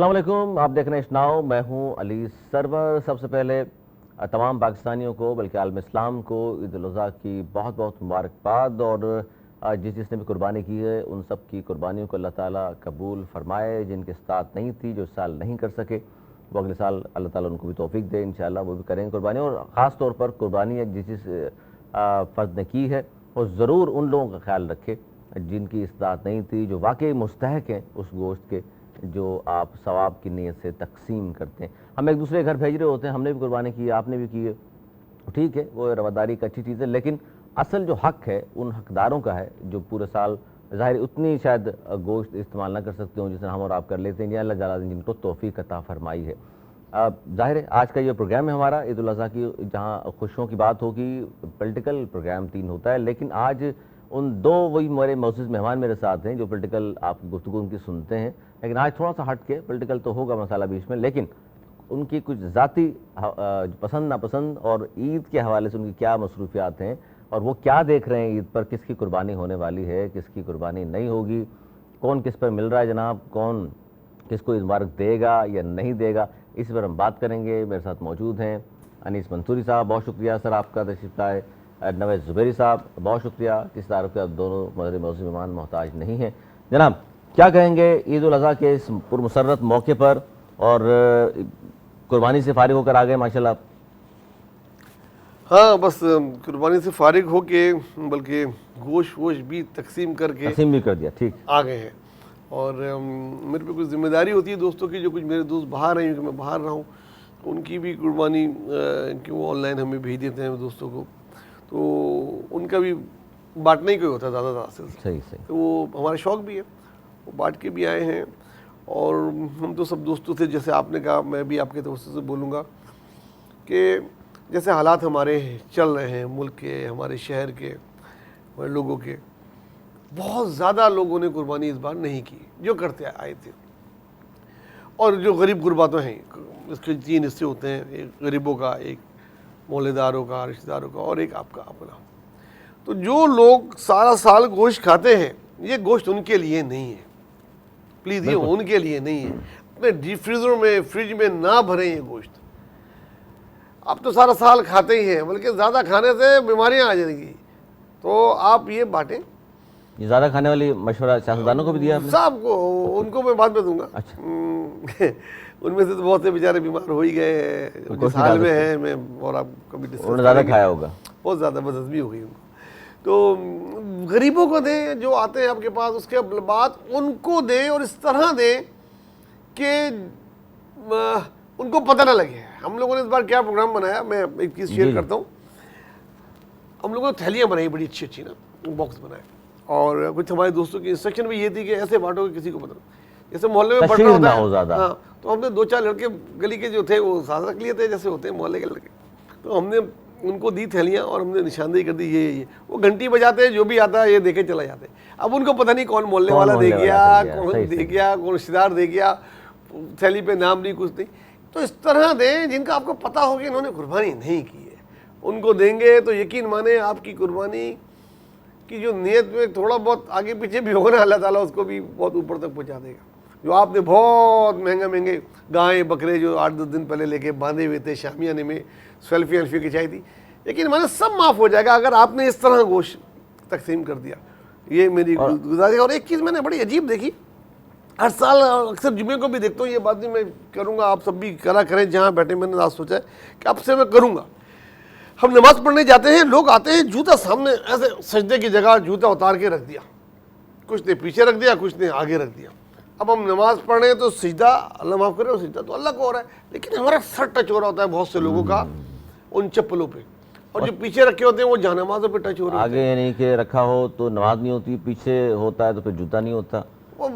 अस्सलाम वालेकुम, आप देख रहे हैं इस्नाओ। मैं हूं अली सरवर। सबसे पहले तमाम पाकिस्तानियों को बल्कि आलम इस्लाम को ईद उल अज़हा की बहुत बहुत मुबारकबाद। और जिसने भी कुर्बानी की है उन सब की कुर्बानियों को अल्लाह ताला कबूल फरमाए। जिनके साथ नहीं थी, जो इस साल नहीं कर सके, वो अगले साल अल्लाह ताला उनको भी तौफीक दे। इंशाअल्लाह वो भी करेंगे कुर्बानी। और ख़ास तौर पर कुर्बानी जिस फ़र्द ने की है वो ज़रूर उन लोगों का ख्याल रखे जिनकी इस्तात नहीं थी, जो वाकई मुस्तहक हैं उस गोश्त के जो आप सवाब की नीयत से तकसीम करते हैं। हम एक दूसरे घर भेज रहे होते हैं, हमने भी कुर्बानी की है, आपने भी की है, ठीक है, वो रवादारी एक अच्छी चीज़ है। लेकिन असल जो हक़ है उन हकदारों का है जो पूरे साल ज़ाहिर उतनी शायद गोश्त इस्तेमाल ना कर सकते हों जितना हम और आप कर लेते हैं, या अल्लाह ताला ने जिनको तौफीक अता फरमाई है। ज़ाहिर है आज का ये प्रोग्राम है हमारा ईद उल अज़हा की, जहाँ खुशियों की बात होगी। पॉलिटिकल प्रोग्राम 3 होता है, लेकिन आज उन 2 वही मेरे मौजूद मेहमान मेरे साथ हैं जो पॉलिटिकल आपकी गुफ्तगू उनकी सुनते हैं। लेकिन आज थोड़ा सा हट के, पॉलिटिकल तो होगा मसाला बीच में, लेकिन उनकी कुछ ज़ाती पसंद नापसंद और ईद के हवाले से उनकी क्या मसरूफियात हैं और वो क्या देख रहे हैं ईद पर, किसकी कुर्बानी होने वाली है, किसकी कुर्बानी नहीं होगी, कौन किस पर मिल रहा है जनाब, कौन किसको ईद मुबारक देगा या नहीं देगा, इस पर हम बात करेंगे। मेरे साथ मौजूद हैं अनीस मंसूरी साहब, बहुत शुक्रिया सर आपका तशरीफ़ लाए। नवेद ज़ुबैरी साहब, बहुत शुक्रिया। किस तारुफ के आप दोनों मौजूद मेहमान मोहताज नहीं हैं। जनाब क्या कहेंगे ईद उल अज़हा के इस पुरमसरत मौके पर, और कुर्बानी से फारिग होकर आ गए माशाल्लाह। हाँ, बस कुर्बानी से फारिग होके बल्कि गोश्त वोश भी तकसीम भी कर दिया, ठीक आ गए हैं। और मेरे पे कुछ जिम्मेदारी होती है दोस्तों की, जो कुछ मेरे दोस्त बाहर हैं क्योंकि मैं बाहर रहा हूँ, उनकी भी कुर्बानी कि वो ऑनलाइन हमें भेज देते हैं दोस्तों को, तो उनका भी बांटने ही कोई होता है ज़्यादा सही। तो वो हमारा शौक़ भी है, वो बांट के भी आए हैं। और हम तो सब दोस्तों से, जैसे आपने कहा, मैं भी आपके दोस्तों से बोलूँगा कि जैसे हालात हमारे चल रहे हैं मुल्क के, हमारे शहर के, हमारे लोगों के, बहुत ज़्यादा लोगों ने कुर्बानी इस बार नहीं की जो करते आए थे। और जो गरीब गुरबातों हैं, इसके 3 हिस्से होते हैं, एक गरीबों का, एक मोहल्लेदारों का, रिश्तेदारों का, और एक आपका अपना। तो जो लोग सारा साल गोश्त खाते हैं, ये गोश्त उनके लिए नहीं है, प्लीज़, ये उनके लिए नहीं है। अपने डीप फ्रीजर में, फ्रिज में ना भरें ये गोश्त। आप तो सारा साल खाते ही हैं, बल्कि ज़्यादा खाने से बीमारियां आ जाएंगी, तो आप ये बांटें। ये ज़्यादा खाने वाली मशवरा सियासतदानों को भी दिया आपने? साहब को, उनको मैं बाद में दूंगा। अच्छा। उनमें से तो बहुत से बेचारे बीमार हो ही गए हैं, जिस हाल में हैं। मैं और आप कभी डिस्कस ज़्यादा खाया होगा, बहुत ज़्यादा बदहज़मी हो गई उनको। तो गरीबों को दें जो आते हैं आपके पास, उसके बाद उनको दें, और इस तरह दें कि उनको पता ना लगे। हम लोगों ने इस बार क्या प्रोग्राम बनाया, मैं एक चीज़ शेयर करता हूँ। हम लोगों ने थैलियाँ बनाई बड़ी अच्छी अच्छी ना, बॉक्स बनाए, और कुछ हमारे दोस्तों की इंस्ट्रक्शन भी ये थी कि ऐसे बांटो कि किसी को पता, जैसे मोहल्ले में बढ़ना होता है। हाँ, तो हमने 2-4 लड़के गली के जो थे वो साथ रख लिए थे, जैसे होते हैं मोहल्ले के लड़के, तो हमने उनको दी थैलियाँ और हमने निशानदेही कर दी, ये वो घंटी बजाते हैं, जो भी आता है ये देके चला जाते हैं। अब उनको पता नहीं कौन मोहल्ले वाला दे गया, कौन दे गया, कौन रिश्तेदार दे गया, थैली पे नाम नहीं, कुछ नहीं। तो इस तरह दें जिनका आपको पता हो कि इन्होंने कुर्बानी नहीं की है, उनको देंगे तो यकीन माने आपकी कुर्बानी की जो नीयत में थोड़ा बहुत आगे पीछे भी होगा ना, अल्लाह ताला उसको भी बहुत ऊपर तक पहुँचा देगा। जो आपने बहुत महंगे गाय बकरे जो 8-10 दिन पहले लेके बांधे हुए थे, शामियाने में सेल्फी खिंचाई थी, लेकिन मैंने सब माफ़ हो जाएगा अगर आपने इस तरह गोश्त तकसीम कर दिया। ये मेरी गुजारिश। और एक चीज़ मैंने बड़ी अजीब देखी, हर साल अक्सर जुमे को भी देखता हूँ, ये बात भी मैं करूँगा, आप सब भी करा करें जहाँ बैठे। मैंने आज सोचा है कि अब से मैं करूँगा। हम नमाज़ पढ़ने जाते हैं, लोग आते हैं, जूता सामने ऐसे सजदे की जगह जूता उतार के रख दिया, कुछ ने पीछे रख दिया, कुछ ने आगे रख दिया। अब हम नमाज पढ़ रहे हैं तो सिजदा, अल्लाह माफ़ करे, सिजदा तो अल्लाह को हो रहा है, लेकिन हमारा सर टच हो रहा होता है बहुत से लोगों का उन चप्पलों पे, और जो पीछे रखे होते हैं वो जहानमाज़ों पे टच हो रहे हैं। आगे यानी कि रखा हो तो नमाज नहीं होती, पीछे होता है तो फिर जूता नहीं होता। वो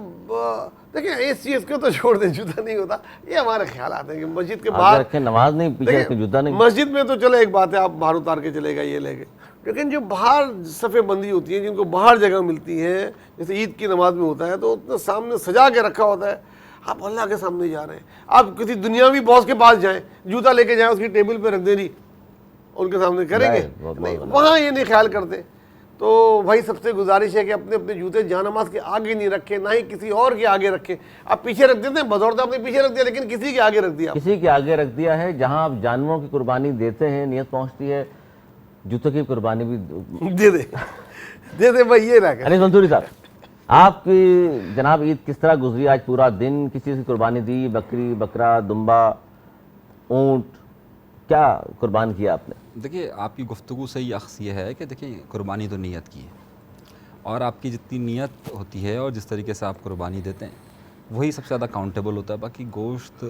देखिए, इस चीज़ को तो छोड़ दें, जूता नहीं होता, ये हमारे ख्याल आते हैं कि मस्जिद के बाहर रखे नमाज नहीं, पीछे रखे जूता नहीं। मस्जिद में तो चलो एक बात है, आप बाहर उतार के चले गए, ये ले गए, लेकिन जो बाहर सफ़े बंदी होती है, जिनको बाहर जगह मिलती है, जैसे ईद की नमाज में होता है, तो उतना सामने सजा के रखा होता है, आप अल्लाह के सामने जा रहे हैं। आप किसी दुनियावी बॉस के पास जाएं, जूता लेके जाएं, उसकी टेबल पे रख दे रही, उनके सामने करेंगे नहीं, वहाँ ये नहीं ख्याल करते। तो भाई सबसे गुजारिश है कि अपने अपने जूते जानमाज के आगे नहीं रखे, ना ही किसी और के आगे रखे। आप पीछे रख देते हैं, बदौलत आपने पीछे रख दिया, लेकिन किसी के आगे रख दिया। किसी के आगे रख दिया है। जहां आप जानवरों की कुर्बानी देते हैं, नियत पहुंचती है जूतों की कुर्बानी भी दे दे भाई, ये ना कर। अनिस मंसूरी साहब, आपकी जनाब ईद किस तरह गुजरी? आज पूरा दिन किस चीज़ की कुर्बानी दी? बकरी, बकरा, दुम्बा, ऊंट, क्या कुर्बान किया आपने? देखिए, आपकी गुफ्तगू से ही अक्स ये है कि देखिए कुर्बानी तो नीयत की है, और आपकी जितनी नीयत होती है और जिस तरीके से आप कुर्बानी देते हैं वही सबसे ज़्यादा काउंटेबल होता है। बाकी गोश्त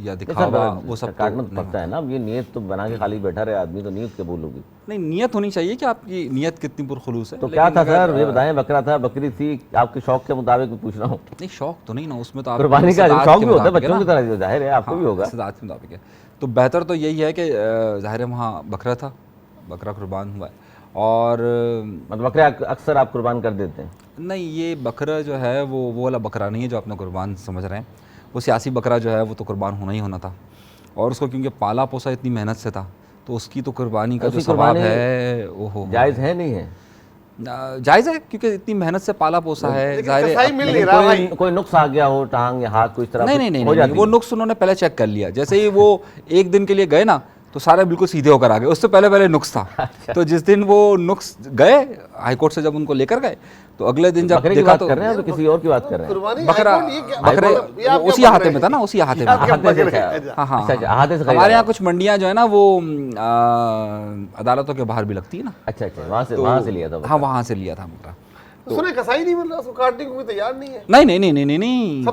या दिखावा वो सब काटना तो पड़ता है ना। अब ये नीयत तो बना के खाली बैठा रहे आदमी तो नीयत कबूल होगी। नहीं, नीयत होनी चाहिए कि आपकी नीयत कितनी पुरखुलूस है। तो क्या था सर, ये बताएं। बकरा था, बकरी थी, आपके शौक के मुताबिक मैं पूछ रहा हूँ। नहीं, शौक तो नहीं ना, उसमें तो आप कुर्बानी का शौक भी होता है बच्चों की तरह, जाहिर है आपको भी होगा। इस्तेदाद के मुताबिक है। तो बेहतर तो यही है कि ज़ाहिर है वहाँ बकरा था, बकरा कुर्बान हुआ है। और मतलब बकरा अक्सर आप कुर्बान कर देते हैं? नहीं, ये बकरा जो है वो वाला बकरा नहीं है जो आपने कुर्बान समझ रहे हैं। वो सियासी बकरा जो है वो तो कुर्बान होना ही होना था, और उसको क्योंकि पाला पोसा इतनी मेहनत से था, तो उसकी तो कुर्बानी का जो सवाब है वो जायज़ है नहीं है? जायज़ है, क्योंकि इतनी मेहनत से पाला पोसा है। ज़ाहिर है कोई नुक्स आ गया हो, टांग या हाथ, कोई तरह नहीं, वो नुक्स उन्होंने पहले चेक कर लिया। जैसे ही वो एक दिन के लिए गए ना, तो सारे बिल्कुल सीधे होकर आ गए। उससे पहले नुक्स था। तो जिस दिन वो नुक्स गए हाईकोर्ट से, जब उनको लेकर गए, तो अगले दिन जब देखा तो कर रहे हैं तो किसी और की बात कर रहे हैं। बकरा उसी हाथे में था ना, उसी हाथे में। हाँ, हमारे यहाँ कुछ मंडियाँ जो है ना वो अदालतों के बाहर भी लगती है ना। अच्छा, वहाँ से लिया था? हाँ, वहाँ से लिया था बकरा। तो सुने कसाई नहीं मिल रहा, उसको काटने को भी तैयार नहीं है। नहीं,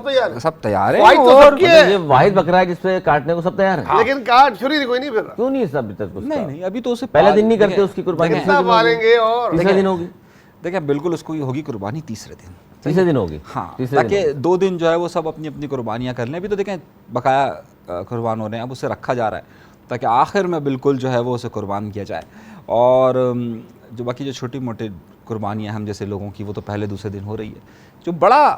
सब तैयार है। और ये वाहिद बकरा है जिसपे काटने को सब तैयार है, लेकिन काट छुरी कोई नहीं फिर रहा। क्यों नहीं? सब नहीं, अभी तो उसे पहले दिन नहीं करते उसकी कुर्बानी, मारेंगे और तीसरे दिन होगी। देखिए, बिल्कुल उसको होगी कुर्बानी तीसरे दिन होगी। हाँ, ताकि 2 दिन जो है वो सब अपनी अपनी कुर्बानियाँ कर लें। अभी तो देखें बकाया कुर्बान हो रहे हैं, अब उसे रखा जा रहा है ताकि आखिर में बिल्कुल जो है वो उसे कुर्बान किया जाए। और जो बाकी जो छोटी मोटी कुर्बानियाँ हम जैसे लोगों की, वो तो पहले दूसरे दिन हो रही है। जो बड़ा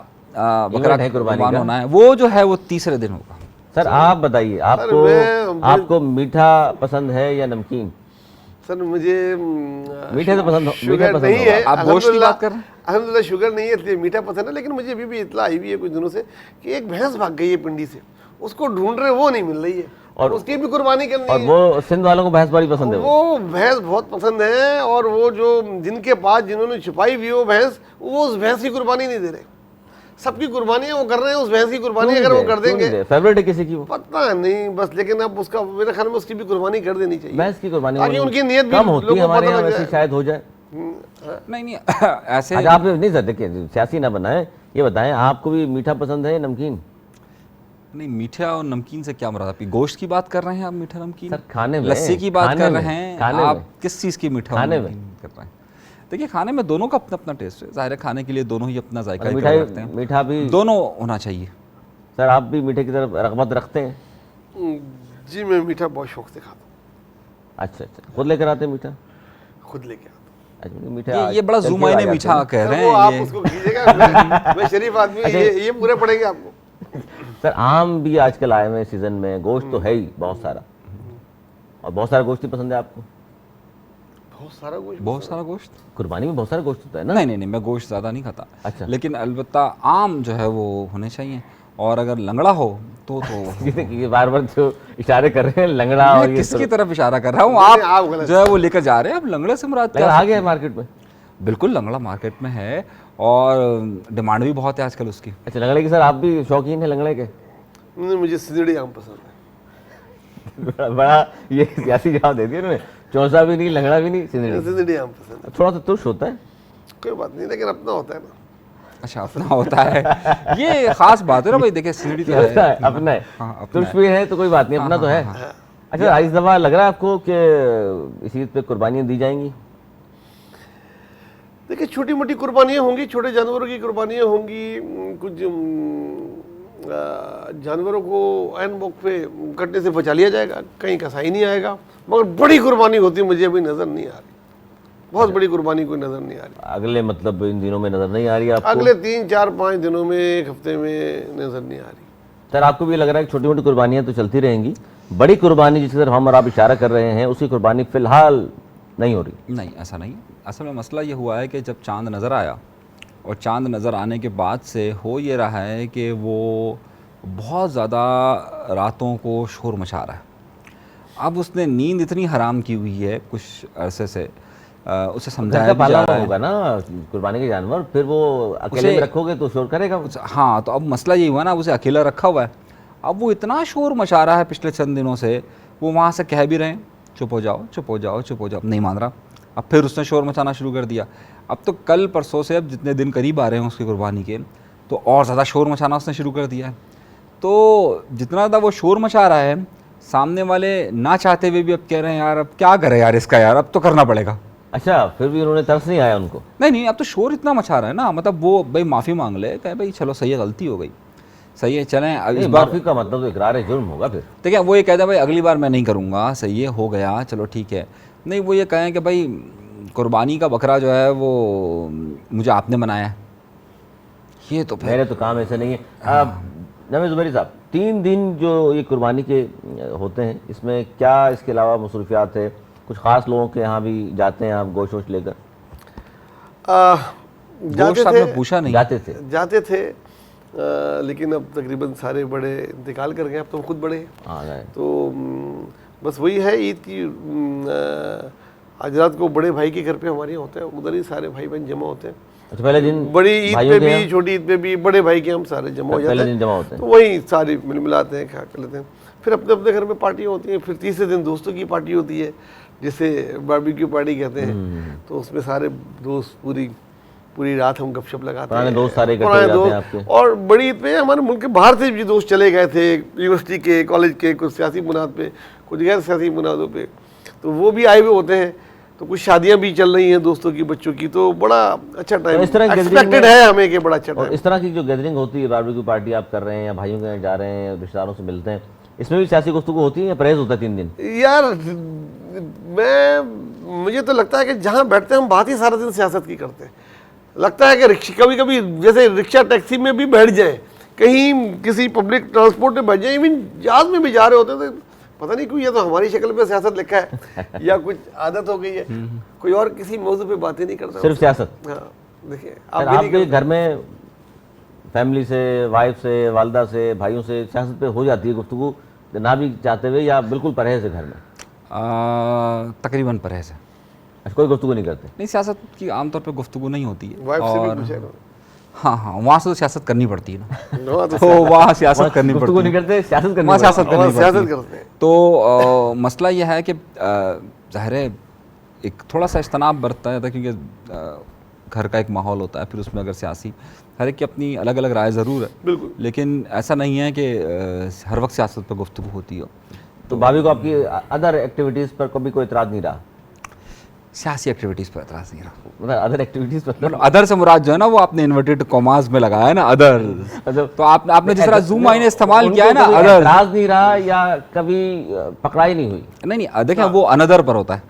बकरा कुर्बान होना है वो जो है वो तीसरे दिन होगा। सर आप बताइए, आपको मीठा पसंद है या नमकीन? सर मुझे मीठे तो पसंद नहीं है। आप गोश्त की बात कर रहे हैं? अल्हम्दुलिल्लाह शुगर नहीं है इसलिए मीठा पसंद है। लेकिन मुझे अभी भी इतला आई हुई है कुछ दिनों से कि एक भैंस भाग गई है पिंडी से, उसको ढूंढ रहे, वो नहीं मिल रही है, और उसकी भी कुर्बानी करनी है। और वो सिंध वालों को भैंस बड़ी पसंद है? वो भैंस बहुत पसंद है, और वो जो जिनके पास जिन्होंने छुपाई हुई वो भैंस, वो उस भैंस की कुर्बानी नहीं दे रहे। सबकी कुर्बानी वो कर रहे हैं, उस भैंस की कुर्बानी अगर वो कर देंगे। फेवरेट है किसी की वो? पता नहीं बस, लेकिन अब उसका मेरे ख्याल में उसकी भी कुर्बानी कर देनी चाहिए। भैंस की कुर्बानी ताकि उनकी नियत भी कम होती है, हमारे यहाँ वैसे शायद हो जाए। नहीं ऐसे आप नहीं सर, देखिए सियासी ना बनाए, ये बताएं आपको भी मीठा पसंद है नमकीन? नहीं, मीठा और नमकीन से क्या मुराद? आप गोश्त की बात कर रहे हैं? आप मीठा नमकीन सर खाने में, लस्सी की बात कर रहे हैं? आप किस चीज़ की मीठा खाने में कर रहे हैं? देखिए, खाने में दोनों का अपना अपना टेस्ट है। ज़ाहिर है खाने के लिए दोनों ही अपना जायका रखते हैं। मीठा भी दोनों होना चाहिए। सर आप भी मीठे की तरफ रग़बत रखते हैं? जी, मैं मीठा बहुत शौक से खाता हूँ। अच्छा, खुद लेकर आते हैं मीठा? खुद लेके आता। अच्छा, मीठा ये बड़ा ज़ुमाइने मीठा कह रहे हैं। आप उसको कीजिएगा, मैं शरीफ आदमी, ये पूरे पड़ेंगे आपको। सर आम भी आजकल आए हुए सीजन में, गोश्त तो है ही बहुत सारा, और बहुत सारा गोश्त ही पसंद है आपको? बहुत सारा गोश्त कुर्बानी में बहुत सारा गोश्त होता है ना? नहीं, मैं गोश्त ज़्यादा नहीं खाता। अच्छा, लेकिन अलबत्ता आम जो है वो होने चाहिए, और अगर लंगड़ा हो तो बार बार जो इशारे कर रहे हैं लंगड़ा, और किसकी तरफ इशारा कर रहा हूँ? आप जो है वो लेकर जा रहे हैं। अब लंगड़े से मुराद क्या? आ गया मार्केट में? बिल्कुल, लंगड़ा मार्केट में है, और डिमांड भी बहुत है आजकल उसकी। अच्छा, लंगड़े की सर आप भी शौकीन है लंगड़े के? मुझे सिंदड़ी आम पसंद है। बड़ा ये सियासी जवाब दे दिया उन्होंने, चौसा भी नहीं, लंगड़ा भी नहीं, सिंदड़ी आम पसंद है। थोड़ा सा तुर्श होता है, कोई बात नहीं, लेकिन अपना होता है ना। अच्छा, अपना होता है, ये खास बात है ना भाई। देखिए सिंदड़ी तो है, अपना है, तुर्श भी है तो कोई बात नहीं, अपना तो है। अच्छा, इस दफा लग रहा है आपको कि इस ईद पे कुर्बानियाँ दी जाएंगी? देखिए, छोटी मोटी कुर्बानियाँ होंगी, छोटे जानवरों की कुर्बानियाँ होंगी। कुछ जानवरों को ऐन मौके पे कटने से बचा लिया जाएगा, कहीं कसाई नहीं आएगा। मगर बड़ी कुर्बानी होती मुझे अभी नज़र नहीं आ रही, बहुत बड़ी कुर्बानी कोई नज़र नहीं आ रही। अगले मतलब इन दिनों में नज़र नहीं आ रही आपको? अगले 3, 4, 5 दिनों में, एक हफ्ते में नज़र नहीं आ रही। सर आपको भी लग रहा है कि छोटी मोटी कुर्बानियाँ तो चलती रहेंगी, बड़ी कुर्बानी जिसकी तरफ हम और आप इशारा कर रहे हैं, उसकी कुर्बानी फिलहाल नहीं हो रही? नहीं, ऐसा नहीं। असल में मसला ये हुआ है कि जब चांद नज़र आया और चांद नज़र आने के बाद से हो ये रहा है कि वो बहुत ज़्यादा रातों को शोर मचा रहा है। अब उसने नींद इतनी हराम की हुई है कुछ अरसे से, उसे समझाया भी जा रहा है। होगा ना कुर्बानी के जानवर, फिर वो अकेले में रखोगे तो शोर करेगा। हाँ, तो अब मसला ये हुआ ना, अब उसे अकेला रखा हुआ है, अब वो इतना शोर मचा रहा है पिछले चंद दिनों से। वो वहाँ से कह भी रहे हैं चुप हो जाओ, चुप हो जाओ, चुप हो जाओ, नहीं मान रहा। अब फिर उसने शोर मचाना शुरू कर दिया। अब तो कल परसों से, अब जितने दिन करीब आ रहे हैं उसकी कुर्बानी के, तो और ज़्यादा शोर मचाना उसने शुरू कर दिया है। तो जितना ज़्यादा वो शोर मचा रहा है, सामने वाले ना चाहते हुए भी अब कह रहे हैं यार अब क्या करें यार इसका, यार अब तो करना पड़ेगा। अच्छा, फिर भी उन्होंने तरस नहीं आया उनको? नहीं, अब तो शोर इतना मचा रहा है ना, मतलब वो भाई माफ़ी मांग ले, कहे भाई चलो सही है, गलती हो गई, सही है, चलें अब इस बार। माफी का मतलब तो इकरार जुर्म होगा फिर। देखिए वो ये कहते हैं भाई अगली बार मैं नहीं करूँगा, सही है, हो गया, चलो ठीक है। नहीं, वो ये कहें कि भाई कुर्बानी का बकरा जो है वो मुझे आपने बनाया है, ये तो फिर मेरे तो काम ऐसे नहीं है। अब नवीद ज़ुबैरी साहब, 3 दिन जो ये कुर्बानी के होते हैं, इसमें क्या इसके अलावा मसरूफियात है? कुछ ख़ास लोगों के यहाँ भी जाते हैं आप गोश्त वोश्त लेकर? गोश्त आपने पूछा नहीं? जाते थे लेकिन अब तकरीबन सारे बड़े इंतकाल कर गए, अब तो खुद बड़े हैं। तो बस वही है, ईद की आज रात को बड़े भाई के घर पे हमारे यहाँ होता है, उधर ही सारे भाई बहन जमा होते हैं। अच्छा, पहले दिन बड़ी ईद पे भी, छोटी ईद पे भी बड़े भाई के हम सारे जमा हो जाते हैं, तो वही सारे मिल मिलाते हैं, खा कर लेते हैं। फिर अपने अपने घर में पार्टियाँ होती हैं। फिर तीसरे दिन दोस्तों की पार्टी होती है, जिसे बारबेक्यू पार्टी कहते हैं। तो उसमें सारे दोस्त पूरी रात हम गपशप लगाते हैं, दोस्त सारे इकट्ठे हो जाते हैं आपके। और बड़ी ईद पे हमारे मुल्क के बाहर से भी दोस्त चले गए थे, यूनिवर्सिटी के, कॉलेज के, कुछ सियासी बुनियाद पे, कुछ गैर सियासी बुनियादों पे, तो वो भी आए हुए होते हैं। तो कुछ शादियां भी चल रही हैं दोस्तों की, बच्चों की, तो बड़ा अच्छा टाइम एक्सपेक्टेड है हमें कि बड़ा अच्छा टाइम। इस तरह की जो गैदरिंग होती है, बारबेक्यू पार्टी आप कर रहे हैं या भाइयों के यहाँ जा रहे हैं, रिश्तेदारों से मिलते हैं, इसमें भी सियासी गुफ्तगू होती है या परहेज होता है 3 दिन? यार मुझे तो लगता है कि जहाँ बैठते हैं हम बात ही सारा दिन सियासत की करते हैं। लगता है कि कभी कभी जैसे रिक्शा टैक्सी में भी बैठ जाए, कहीं किसी पब्लिक ट्रांसपोर्ट में बैठ जाए, इवन जहाज में भी जा रहे होते हैं, तो पता नहीं क्यों ये तो हमारी शक्ल पे सियासत लिखा है या कुछ आदत हो गई है, कोई और किसी मौजू पे बात ही नहीं करता, सिर्फ सियासत। हाँ, देखिए आपके घर में फैमिली से, वाइफ से, वालदा से, भाइयों से सियासत पे हो जाती है गुफ्तगू, ना भी चाहते हुए, या बिल्कुल परहेज है घर में? तकरीबन परहेज है। कोई गुफ्तगू नहीं करते? नहीं, सियासत की आमतौर पे गुफ्तगू नहीं होती है। वाइफ से भी और पूछा हाँ, वहाँ से तो सियासत करनी पड़ती है ना। तो तो वहाँ सियासत करनी पड़ती है, नहीं करते, सियासत करनी वहाँ सियासत करनी पड़ती है। करते हैं। तो मसला यह है कि ज़ाहिर है एक थोड़ा सा इज्तनाब बरतता है, क्योंकि घर का एक माहौल होता है, फिर उसमें अगर सियासी हर एक की अपनी अलग अलग राय ज़रूर है, बिल्कुल, लेकिन ऐसा नहीं है कि हर वक्त सियासत पर गुफ्तगू होती हो। तो भाभी को आपकी अदर एक्टिविटीज़ पर कभी कोई इतराज़ नहीं रहा? सियासी एक्टिविटीज़ पर एतराज़ नहीं रहा, मतलब अदर एक्टिविटीज़ पर? मतलब अदर से मुराद जो है ना, वो आपने इन्वर्टेड कॉमास में लगाया है ना, अदर। तो आपने जिस तरह जूम मायने इस्तेमाल किया है ना, अदर एतराज़ नहीं रहा या कभी पकड़ाई नहीं हुई? नहीं, देखें वो अनदर पर होता है।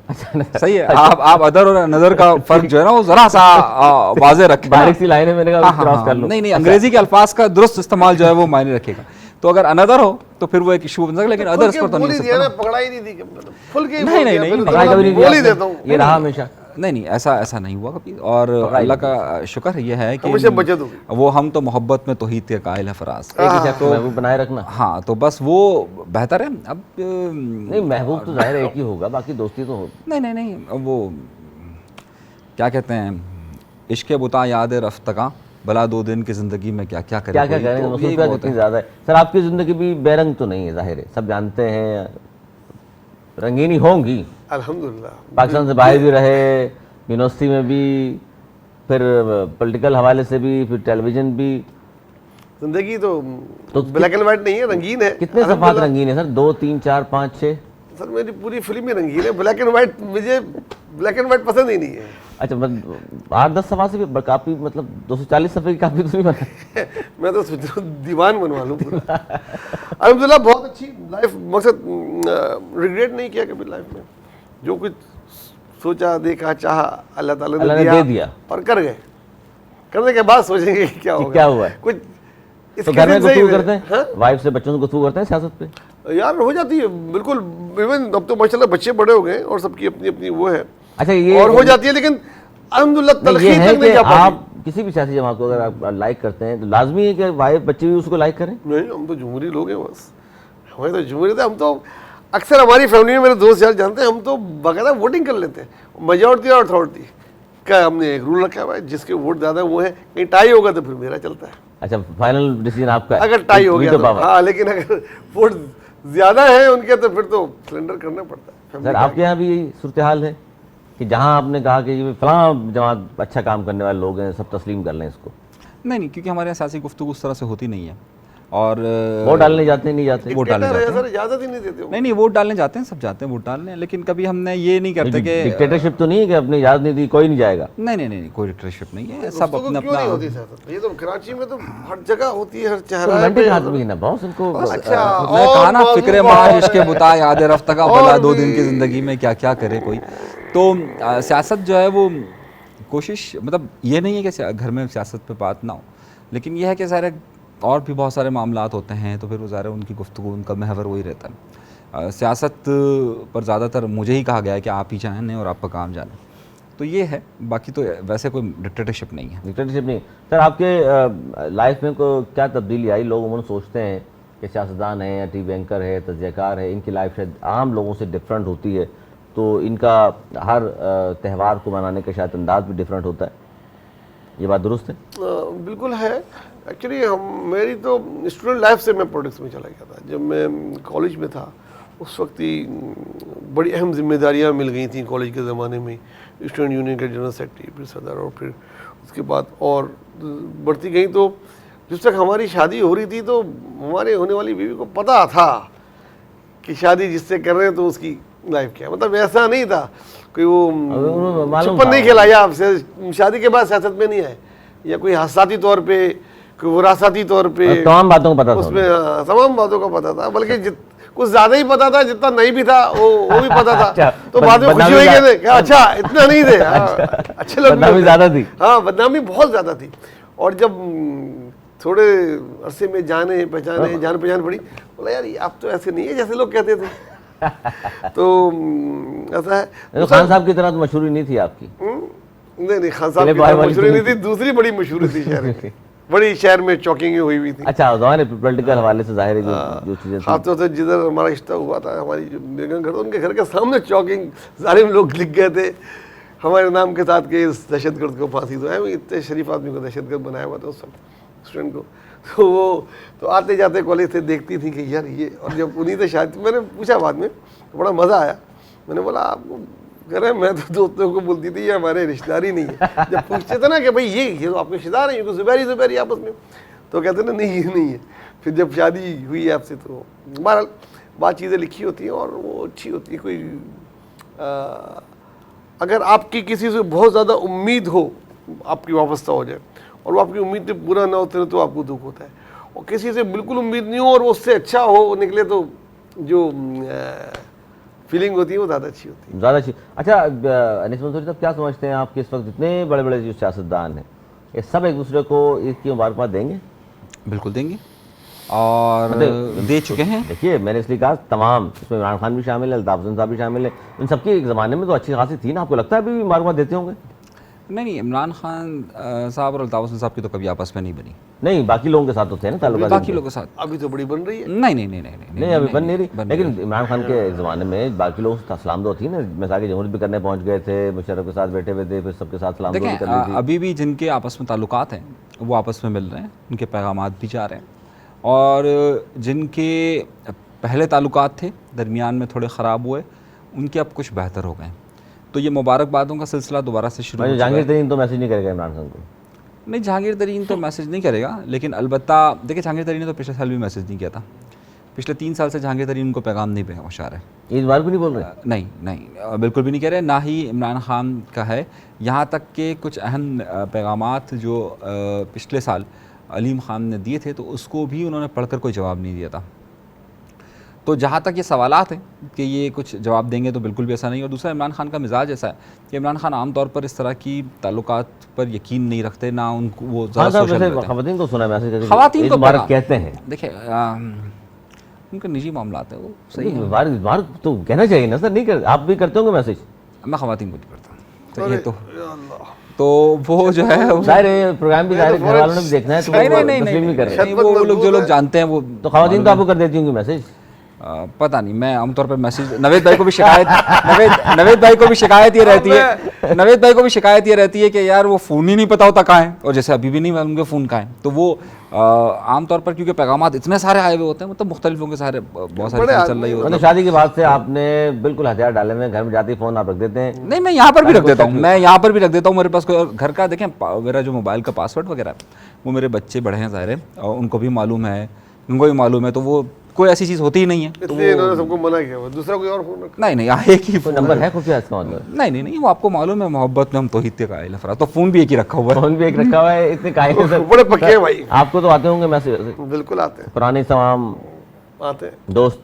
सही है, आप अदर और अनदर का फर्क जो है ना वो जरा सा वाज़े रखें, बारीक सी लाइनें मैंने कहा क्रॉस कर लो। नहीं, अंग्रेजी के अल्फाज का दुरुस्त इस्तेमाल जो है वो मायने रखेगा। तो अगर अनदर हो तो फिर वो एक इशू बन सकता है, लेकिन अदर्स पर तो नहीं सकता। पकड़ाई नहीं दी, फुल के नहीं, पकड़ाई कभी नहीं बोल ही देता हूं, ये रहा हमेशा। नहीं, ऐसा नहीं हुआ कभी। और अल्लाह का शुक्र ये है कि हमेशा बचत होगी। वो हम तो मोहब्बत में तौहीद के कायल है फराज, तो महबूब बनाए रखना। हाँ, तो बस वो बेहतर है। अब नहीं, महबूब तो जाहिर एक ही होगा, बाकी दोस्ती तो हो। नहीं, वो क्या कहते हैं, इश्क़ बुता याद रफ्तगा, भला 2 दिन की ज़िंदगी में क्या क्या करें, कितनी ज़्यादा है। सर, आपकी ज़िंदगी भी बेरंग तो नहीं है, जाहिर है, सब जानते हैं, रंगीनी होंगी अल्हम्दुलिल्लाह। पाकिस्तान से बाहर भी रहे, यूनिवर्सिटी में भी, फिर पॉलिटिकल हवाले से भी, फिर टेलीविज़न भी। जिंदगी तो ब्लैक एंड वाइट नहीं है, रंगीन है। कितने सफ़ात रंगीन है सर? 2, 3, 4, 5, 6? सर मेरी पूरी फिल्म ही रंगीन है, ब्लैक एंड वाइट मुझे ब्लैक एंड वाइट पसंद ही नहीं है। अच्छा, मतलब 8-10 सफ़ा से भी काफ़ी, मतलब 240 सफ़े की काफ़ी तो नहीं बना। मैं तो सोच रहा हूँ दीवान बनवा लूँ पूरा। अल्हम्दुलिल्लाह बहुत अच्छी लाइफ, मकसद रिग्रेट नहीं किया कभी लाइफ में। जो कुछ सोचा, देखा, चाहा, अल्लाह ताला ने दे दिया और कर गए। करने के बाद सोचेंगे क्या होगा, क्या हुआ है। कुछ तो घर में गुफ्तगू करते हैं, वाइफ से, बच्चों से गुफ्तगू करते हैं सियासत पे? यार हो जाती है बिल्कुल। इवन अब तो माशाल्लाह बच्चे बड़े हो गए और सबकी अपनी अपनी वो है, अच्छा, ये और हो जाती है, लेकिन अल्हम्दुलिल्लाह नहीं, तलखी ये है तक नहीं कि जा पाती। आप किसी भी सियासी जमात को अगर आप लाइक करते हैं तो लाजमी है कि वाइफ बच्चे भी उसको लाइक करें। नहीं, हम तो जमहूरी लोग हैं, बस हमारे तो जमहूरियत है। हम तो अक्सर हमारी फैमिली में मेरे दोस्त यार जानते हैं, हम तो बाकायदा वोटिंग कर लेते हैं, मेजॉरिटी और अथॉरिटी का हमने एक रूल रखा हुआ है, जिसके वोट ज़्यादा वो है, कहीं टाई होगा तो फिर मेरा चलता है। अच्छा, फाइनल डिसीजन आपका है अगर टाई हो गया veto तो power। हाँ, लेकिन अगर वोट ज़्यादा है उनके तो फिर तो सरेंडर करना पड़ता है। सर, family आपके यहाँ भी यही सूरत हाल है कि जहाँ आपने कहा कि ये फलां जमात अच्छा काम करने वाले लोग हैं, सब तस्लीम कर लें इसको, नहीं नहीं, क्योंकि हमारे यहाँ सियासी गुफ्तगू उस तरह से होती नहीं है। और वोट डालने जाते हैं नहीं जाते? वोट डालने dictator है जाते हैं। सर, इजाज़त ही नहीं देते हो। नहीं, वोट डालने जाते हैं, सब जाते हैं वोट डालने, लेकिन कभी हमने ये नहीं करते कि डिक्टेटरशिप तो नहीं है कि अपनी याद नहीं दी कोई नहीं जाएगा? नहीं, कोई डिक्टेटरशिप नहीं है, सब गुफ्तगू अपना क्यों नहीं अपना। होती सियासत? ये तो कराची में तो हर जगह होती है, हर चेहरा रोमांटिक आदमी है ना बॉस, इनको अच्छा, मैं और कहा ना, मौजूद फिक्रे बात माज है। इसके बुता याद रफ्ता का और भला 2 दिन भी- की ज़िंदगी में क्या क्या करे कोई। तो सियासत जो है वो कोशिश, मतलब ये नहीं है कि घर में सियासत पे बात ना हो, लेकिन यह है कि सारे और भी बहुत सारे मामलात होते हैं, तो फिर वो ज़ाहिर है उनकी गुफ्तगू, उनका महवर वही रहता है। सियासत पर ज़्यादातर मुझे ही कहा गया है कि आप ही जानें और आपका काम जानें, तो ये है, बाकी तो वैसे कोई डिक्टेटरशिप नहीं है। डिक्टेटरशिप नहीं। सर, आपके लाइफ में को क्या तब्दीली आई? लोग उन्होंने सोचते हैं कि सियासतदान है या टीवी एंकर है, तजज़ियाकार है, इनकी लाइफ शायद आम लोगों से डिफरेंट होती है, तो इनका हर त्यौहार को मनाने का शायद अंदाज भी डिफरेंट होता है, ये बात दुरुस्त है? बिल्कुल है। एक्चुअली मेरी तो स्टूडेंट लाइफ से मैं पॉलिटिक्स में चला गया था। जब मैं कॉलेज में था उस वक्त ही बड़ी अहम जिम्मेदारियां मिल गई थी कॉलेज के ज़माने में, स्टूडेंट यूनियन के जनरल सेक्रेटरी, फिर सदर, और फिर उसके बाद और बढ़ती गई। तो जिस तक हमारी शादी हो रही थी तो हमारे होने वाली बीवी को पता था कि शादी जिससे कर रहे हैं तो उसकी लाइफ क्या है। मतलब ऐसा नहीं था कोई वो मालूम छप्पन था। नहीं खिलाया आपसे, शादी के बाद सियासत में नहीं आए, या कोई हसाती तौर पे, कोई विरासती तौर पे, तमाम बातों को पता था उसमें तमाम बातों का पता था, बल्कि कुछ ज्यादा ही पता था, जितना नहीं भी था वो भी पता था। अच्छा, तो बाद में खुशी बदनामी हुई ज्यादा- कि अच्छा इतना नहीं थे, अच्छे लोग भी बदनामी होते। ज्यादा थी। हाँ, बदनामी बहुत ज्यादा थी। और जब थोड़े अरसे में जाने पहचाने, जान पहचान पड़ी, बोला यार आप तो ऐसे नहीं है जैसे लोग कहते थे। तो ऐसा है। तो खान साहब की तरह तो मशहूरी नहीं थी आपकी? नहीं, खान साहब चले की बाहर तरह वाली मशहूरी नहीं फिल्म थी, दूसरी बड़ी मशहूरी थी शहर में, बड़ी शहर में चौकिंग हुई हुई थी। अच्छा, जमाने पॉलिटिकल हवाले से जाहिर है जो चीज़ें थी। खासतौर से जिधर हमारा रिश्ता हुआ था, हमारी जो बेगम घर था, उनके घर के सामने चौकिंग, जालिम लोग लिख गए थे हमारे नाम के साथ के इस दहशतगर्द को फांसी दो है। इतने शरीफ आदमी को दहशतगर्द बनाया हुआ था उस वक्त स्टूडेंट को। तो वो तो आते जाते कॉलेज से देखती थी कि यार ये, और जब उन्हीं से शादी, मैंने पूछा बाद में तो बड़ा मज़ा आया। मैंने बोला आपको कह रहे, मैं तो दोस्तों को बोलती थी ये हमारे रिश्तेदार ही नहीं है। जब पूछते थे ना कि भाई ये तो आपके रिश्तेदार हैं, जुबैरी आपस में, तो कहते ना नहीं ये नहीं है। फिर जब शादी हुई आपसे तो बहरहाल बात चीज़ें लिखी होती हैं और वो अच्छी होती है। कोई अगर आपकी किसी से बहुत ज़्यादा उम्मीद हो, आपकी वापसता हो जाए और वो आपकी उम्मीद से पूरा ना होते तो आपको दुख होता है, और किसी से बिल्कुल उम्मीद नहीं हो और वो उससे अच्छा हो निकले तो जो फीलिंग होती है वो ज़्यादा अच्छी होती है। ज़्यादा अच्छी। अच्छा, अनीस मंसूरी साहब, क्या समझते हैं आप कि इस वक्त जितने बड़े बड़े जो सियासतदान हैं ये सब एक दूसरे को ईद की मुबारकबाद देंगे? बिल्कुल देंगे और दे चुके हैं। देखिए, मैंने इसलिए कहा तमाम, इसमें इमरान खान भी शामिल है, अल्ताफ हुसैन साहब भी शामिल है, इन सबकी एक ज़माने में तो अच्छी खासी थी ना, आपको लगता है अभी भी मुबारकबाद देते होंगे? नहीं, इमरान खान साहब और अल्ताफ हुसैन साहब की तो कभी आपस में नहीं बनी। नहीं, बाकी लोगों के साथ तो थे ना ताल्लुकात? बाकी लोगों के साथ अभी तो बड़ी बन रही है। नहीं, अभी बन नहीं रही, लेकिन इमरान खान के ज़माने में बाकी लोगों से सलाम दो थी ना, मिसाल के जमहूरियत भी करने पहुंच गए थे, मुशर्रफ के साथ बैठे हुए थे, फिर सबके साथ सलाम दो भी देखें, करनी थी। अभी भी जिनके आपस में ताल्लुकात हैं वो आपस में मिल रहे हैं, उनके पैगामात भी जा रहे हैं, और जिनके पहले ताल्लुकात थे दरमियान में थोड़े ख़राब हुए, उनके अब कुछ बेहतर हो गए। तो ये मुबारकबादों का सिलसिला दोबारा से शुरू हो चुका है। जहांगीर तरीन तो मैसेज नहीं करेगा इमरान खान को? नहीं, जहांगीर तरीन तो मैसेज नहीं करेगा, लेकिन अलबत्ता देखिए, जहांगीर तरीन ने तो पिछले साल भी मैसेज नहीं किया था। पिछले 3 साल से जहांगीर तरीन उनको पैगाम नहीं पहुँचा रहे। इस बार भी नहीं बोल रहे? नहीं, बिल्कुल भी नहीं कह रहे, ना ही इमरान खान का है। यहाँ तक कि कुछ अहम पैगामात जो पिछले साल अलीम खान ने दिए थे तो उसको भी उन्होंने पढ़कर कोई जवाब नहीं दिया था। तो जहाँ तक ये सवालात हैं कि ये कुछ जवाब देंगे, तो बिल्कुल भी ऐसा नहीं। और दूसरा, इमरान खान का मिजाज ऐसा है कि इमरान खान आमतौर पर इस तरह की ताल्लुकात पर यकीन नहीं रखते, ना उनको वो ज़्यादा सोशल रहते हैं। ख़वातीन को सुना मैसेज करके ख़वातीन को मुबारक कहते हैं? देखिए, उनका निजी मामलात है, वो सही है। मुबारक तो कहना चाहिए ना सर, नहीं कर, आप भी करते होंगे मैसेज? मैं ख़वातीन को नहीं करता। तो ये तो वो जो है वो- जाहिर है प्रोग्राम भी जाहिर है, घर वालों ने भी देखना है, तो नहीं वो नहीं तस्लीम भी कर रहे हैं। नहीं, वो लोग जो लोग जानते हैं वो तो खवातीन तो आपको कर देती होंगी मैसेज। पता नहीं, मैं आमतौर पर मैसेज नवेद भाई को भी शिकायत नवेद भाई को भी शिकायत ये रहती है, नवेद भाई को भी शिकायत ये रहती है कि यार वो फ़ोन ही नहीं पता होता कहाँ है, और जैसे अभी भी नहीं मालूम कि फ़ोन कहाँ है। तो वो आमतौर पर क्योंकि पैगामात इतने सारे आए हुए होते हैं, मतलब मुख्तलिफ के सारे बहुत सारी चीज़ें चल रही होती मतलब शादी के बाद से आपने बिल्कुल हथियार डाले हुए हैं, घर में जाते ही फोन आप रख देते हैं। है। नहीं, मैं यहाँ पर भी रख देता हूँ, मैं यहाँ पर भी रख देता हूँ मेरे पास कोई और घर का देखें मेरा जो मोबाइल का पासवर्ड वगैरह वो मेरे बच्चे बड़े हैं ज़ाहिर है, और उनको भी मालूम है, उनको भी मालूम है, तो वो कोई ऐसी चीज़ होती ही नहीं है। इसलिए इन्होंने सबको मना किया हुआ, दूसरा कोई और फोन रखा। नहीं नहीं, एक ही कोई नंबर है खुफिया इसका मतलब? नहीं नहीं नहीं, वो आपको मालूम है मोहब्बत में हम तो हित्ते कायल अफरा, तो फ़ोन भी एक ही रखा हुआ है। फोन भी एक रखा हुआ है, इतने काहे हैं सर? बड़े पक्के हैं भाई। आपको तो आते होंगे मैसेज, बिल्कुल आते हैं, पुराने तमाम आते हैं। दोस्त।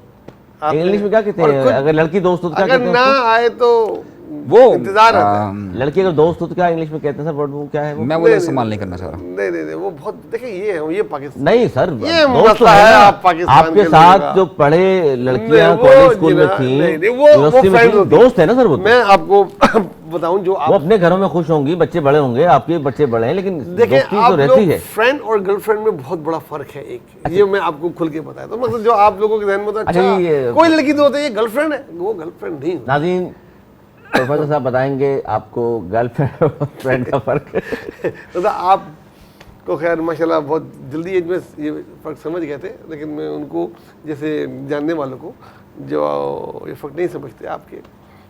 आते इंग्लिश में क्या कहते हैं अगर लड़की दोस्त हो तो क्या अगर कहते ना हैं? आए तो वो इंतजार रहता है। लड़की अगर दोस्त हो तो क्या इंग्लिश में कहते हैं सर? वर्ड वो क्या है वो? मैं वो इस्तेमाल नहीं करना चाह रहा। नहीं नहीं नहीं, वो बहुत देखिए ये पाकिस्तान नहीं सर, ये दोस्त मसला तो है ना। आप पाकिस्तान आपके के साथ लोगों का। जो पढ़े लड़कियां नहीं, वो कॉलेज स्कूल में जिना- थी, नहीं, नहीं, वो यूनिवर्सिटी में friends थी, होती दोस्त है ना सर वो तो? मैं आपको बताऊं जो वो आप अपने घरों में खुश होंगी, बच्चे बड़े होंगे, आपके बच्चे बड़े हैं, लेकिन देखिए दोस्ती आप तो रहती लोग है। फ्रेंड और गर्लफ्रेंड में बहुत बड़ा फर्क है एक, ये मैं आपको खुल के बताया। तो मतलब जो आप लोगों के ध्यान में होता है, अच्छा, अच्छा ये- कोई लड़की तो होती है ये गर्लफ्रेंड है, वो गर्लफ्रेंड नहीं होती। नाज़रीन, प्रोफेसर साहब बताएंगे आपको गर्लफ्रेंड और फ्रेंड का फर्क। तो आपको खैर माशाल्लाह बहुत जल्दी एज में ये फ़र्क समझ गए थे, लेकिन मैं उनको जैसे जानने वालों को जो ये फ़र्क नहीं समझते आपके,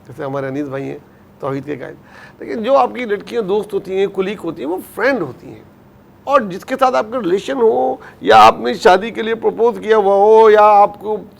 जैसे हमारे अनीस भाई हैं तौहीद के कायद, लेकिन जो आपकी लड़कियां दोस्त होती हैं, कुलीग होती हैं, वो फ्रेंड होती हैं। और जिसके साथ आपका रिलेशन हो, या आपने शादी के लिए प्रपोज किया हुआ हो, या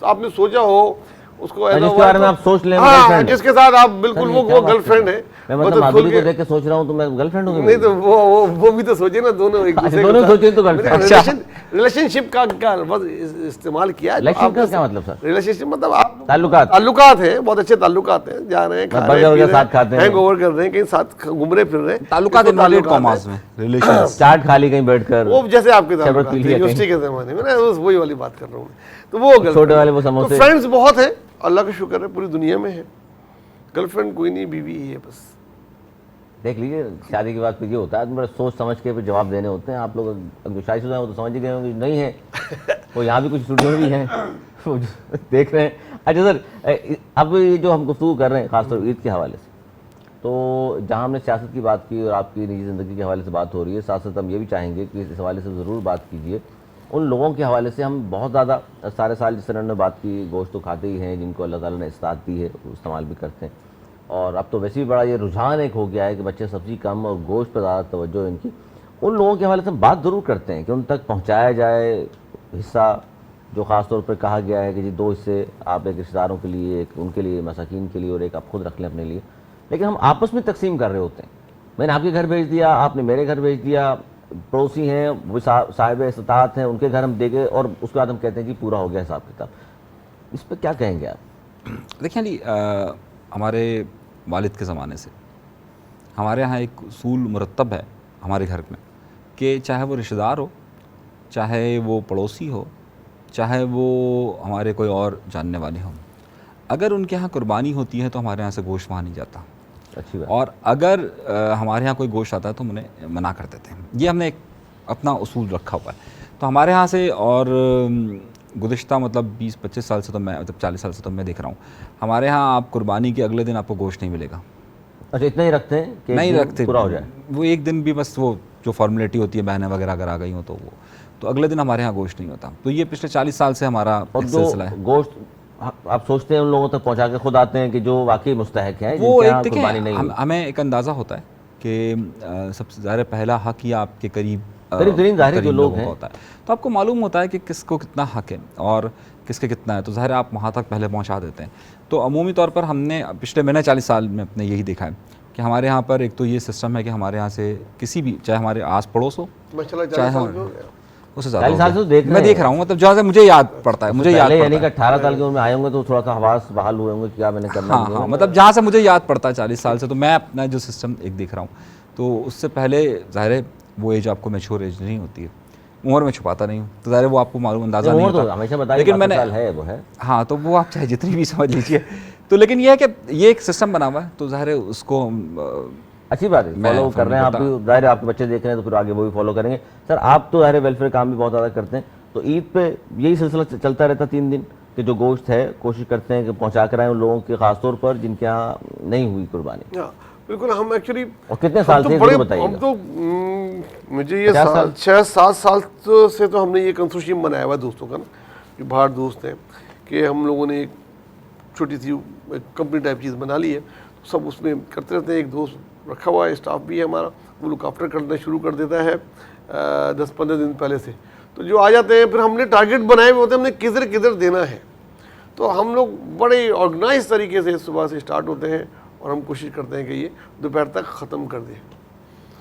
आपने सोचा हो उसको as a जिसके बारे में wife, आप सोच लें हाँ, गर्लफ्रेंड है। जिसके साथ आप बिल्कुल सर, ये वो क्या बात गर्लफ्रेंड है? है। मैं मतलब मतलब खुल माधुरी को के- देख के सोच रहा हूँ तो मैं गर्लफ्रेंड होगी नहीं तो वो भी तो सोचे ना, दोनों एक दूसरे दोनों सोचे तो गर्लफ्रेंड। अच्छा। रिलेशनशिप का बस इस्तेमाल किया। रिलेशनशिप का क्या मतलब सर? रिलेशनशिप मतलब आप ताल्लुकात। ताल्लुकात है, बहुत अच्छे ताल्लुकात हैं, जा रहे हैं, खा बर्गर रहे हैं, वगैरह पी साथ खाते हैं। हैंग ओवर कर रहे हैं, कहीं साथ घूम रहे फिर रहे हैं, ताल्लुकात इसको इनवर्टेड ताल्लुकात कॉमास है। में रिलेशन। चाट खा ली कहीं बैठकर, वो जैसे आपके शरबत ताल्लुकात पी थे लिया कहीं। यूनिवर्सिटी के ज़माने में ना, वही वाली बात कर रहा हूँ मैं। तो वो छोटे वाले वो समोसे। फ्रेंड्स बहुत हैं, अल्लाह का शुक्र है पूरी दुनिया में है। गर्लफ्रेंड कोई नहीं, बीवी ही है बस। देख लीजिए शादी के बाद फिर ये होता है, बड़ा सोच समझ के फिर जवाब देने होते हैं। आप लोग जो शादीशुदा हैं वो तो समझ ही गए होंगे नहीं है, वो यहाँ भी कुछ स्टूडियो में भी हैं, वो जो देख रहे हैं। अच्छा सर, अब ये जो हम गुफ्तगू कर रहे हैं खासतौर ईद के हवाले से, तो जहाँ हमने सियासत की बात की और आपकी निजी ज़िंदगी के हवाले से बात हो रही है, साथ साथ हम ये भी चाहेंगे कि इस हवाले से ज़रूर बात कीजिए उन लोगों के हवाले से। हम बहुत ज़्यादा सारे साल जिस तरह ने बात की, गोश्त तो खाते ही हैं, जिनको अल्लाह ताला ने इस्तात दी है वो इस्तेमाल भी करते हैं। और अब तो वैसे भी बड़ा ये रुझान एक हो गया है कि बच्चे सब्ज़ी कम और गोश्त पर ज़्यादा तवज्जो इनकी। उन लोगों के हवाले से हम बात ज़रूर करते हैं कि उन तक पहुँचाया जाए हिस्सा जो ख़ास तौर पर कहा गया है कि जी 2 हिस्से आप एक रिश्तेदारों के लिए, एक उनके लिए, मसाकीन के लिए, और एक आप खुद रख लें अपने लिए। लेकिन हम आपस में तकसीम कर रहे होते हैं। मैंने आपके घर भेज दिया, आपने मेरे घर भेज दिया, पड़ोसी हैं वो साहिब इस्तात हैं, उनके घर हम दे गए, और उसके बाद हम कहते हैं जी पूरा हो गया हिसाब किताब। इस पर क्या कहेंगे आप? देखिए अली, हमारे वालिद के ज़माने से हमारे यहाँ एक उसूल मुरतब है हमारे घर में कि चाहे वो रिश्तेदार हो, चाहे वो पड़ोसी हो, चाहे वो हमारे कोई और जानने वाले हों, अगर उनके यहाँ कुर्बानी होती है तो हमारे यहाँ से गोश्त वहाँ नहीं जाता। अच्छी बात। और अगर हमारे यहाँ कोई गोश्त आता है तो हम उन्हें मना कर देते हैं। ये हमने एक अपना उसूल रखा हुआ है। तो हमारे यहाँ से, और गुज़िश्ता मतलब 20-25 साल से तो मैं, मतलब 40 साल से तो मैं देख रहा हूँ, हमारे यहाँ आप कुर्बानी के अगले दिन आपको गोश्त नहीं मिलेगा। अच्छा, इतना ही रखते हैं कि नहीं एक दिन रखते, पूरा हो जाए? वो एक दिन भी बस वो जो फॉर्मेलिटी होती है, बहनें वगैरह अगर आ गई हो तो अगले दिन हमारे यहाँ गोश्त नहीं होता। तो ये पिछले 40 साल से हमारा और एक जो सिलसिला है। गोश्त आप सोचते हैं उन लोगों तक पहुंचा के खुद आते हैं कि जो वाकई मुस्तहक हैं, वो जिनके एक यहाँ कुर्बानी देखें, नहीं हुई? हमें एक अंदाज़ा होता है कि सबसे ज़्यादा पहला हक ही आपके करीब करीब ज़ाहिर जो करीब लोग लोगों हैं। का होता है। तो आपको मालूम होता है कि किसको कितना हक है और किसके कितना है, तो ज़ाहिर आप वहाँ तक पहले पहुँचा देते हैं। तो अमूमी तौर पर हमने पिछले मैंने 40 साल में अपने यही देखा है कि हमारे यहाँ पर एक तो ये सिस्टम है कि हमारे यहाँ से किसी भी, चाहे हमारे आस पड़ोस हो, माशाल्लाह चाहे 40 साल हमारे- हो गया। उससे ज़्यादा 40 साल से तो देख रहे मैं हैं। देख रहा हूँ, मतलब जहाँ से मुझे याद पड़ता है, मुझे याद पहले यानी पड़ता कि है। 18 साल की उम्र में आए होंगे तो थोड़ा सा हवास बहाल हुए होंगे, क्या मैंने करना हाँ नहीं हाँ, है। मतलब जहाँ से मुझे याद पड़ता है 40 साल से, तो मैं अपना जो सिस्टम एक देख रहा हूँ। तो उससे पहले ज़ाहिर है वो एज आपको मैच्योर एज नहीं होती है, उम्र में छुपाता नहीं हूँ, तो ज़ाहिर है वो आपको मालूम अंदाज़ा नहीं उम्र तो होता। हमेशा बताइए, लेकिन मैंने, साल है वो है। हाँ, तो वो आप चाहे जितनी भी समझ लीजिए। तो लेकिन ये है कि ये एक सिस्टम बना हुआ है, तो ज़ाहिर है उसको अच्छी बात है, मैं फॉलो कर रहे हैं आप भी, जाहिर है आपके बच्चे देख रहे हैं तो फिर आगे वो भी फॉलो करेंगे। सर आप तो ज़ाहिर है वेलफेयर काम भी बहुत ज़्यादा करते हैं, तो ईद पे यही सिलसिला चलता रहता 3 दिन कि जो गोश्त है कोशिश करते हैं कि पहुँचा कर आएँ उन लोगों के, ख़ासतौर पर जिनके यहाँ नहीं हुई कुर्बानी। हाँ बिल्कुल, हम एक्चुअली और कितने साल से बड़े, बताइएगा? हम तो मुझे ये 6-7 साल से तो हमने ये कंसोर्शियम बनाया हुआ है दोस्तों का ना, जो बाहर दोस्त हैं, कि हम लोगों ने एक छोटी सी कंपनी टाइप चीज़ बना ली है, तो सब उसमें करते रहते हैं। एक दोस्त रखा हुआ है, स्टाफ भी है हमारा, वो लुक आफ्टर करना शुरू कर देता है 10-15 दिन पहले से। तो जो आ जाते हैं फिर हमने टारगेट बनाए हुए होते हैं, हमने किधर किधर देना है, तो हम लोग बड़े ऑर्गेनाइज तरीके से सुबह से स्टार्ट होते हैं और हम कोशिश करते हैं कि ये दोपहर तक ख़त्म कर दें।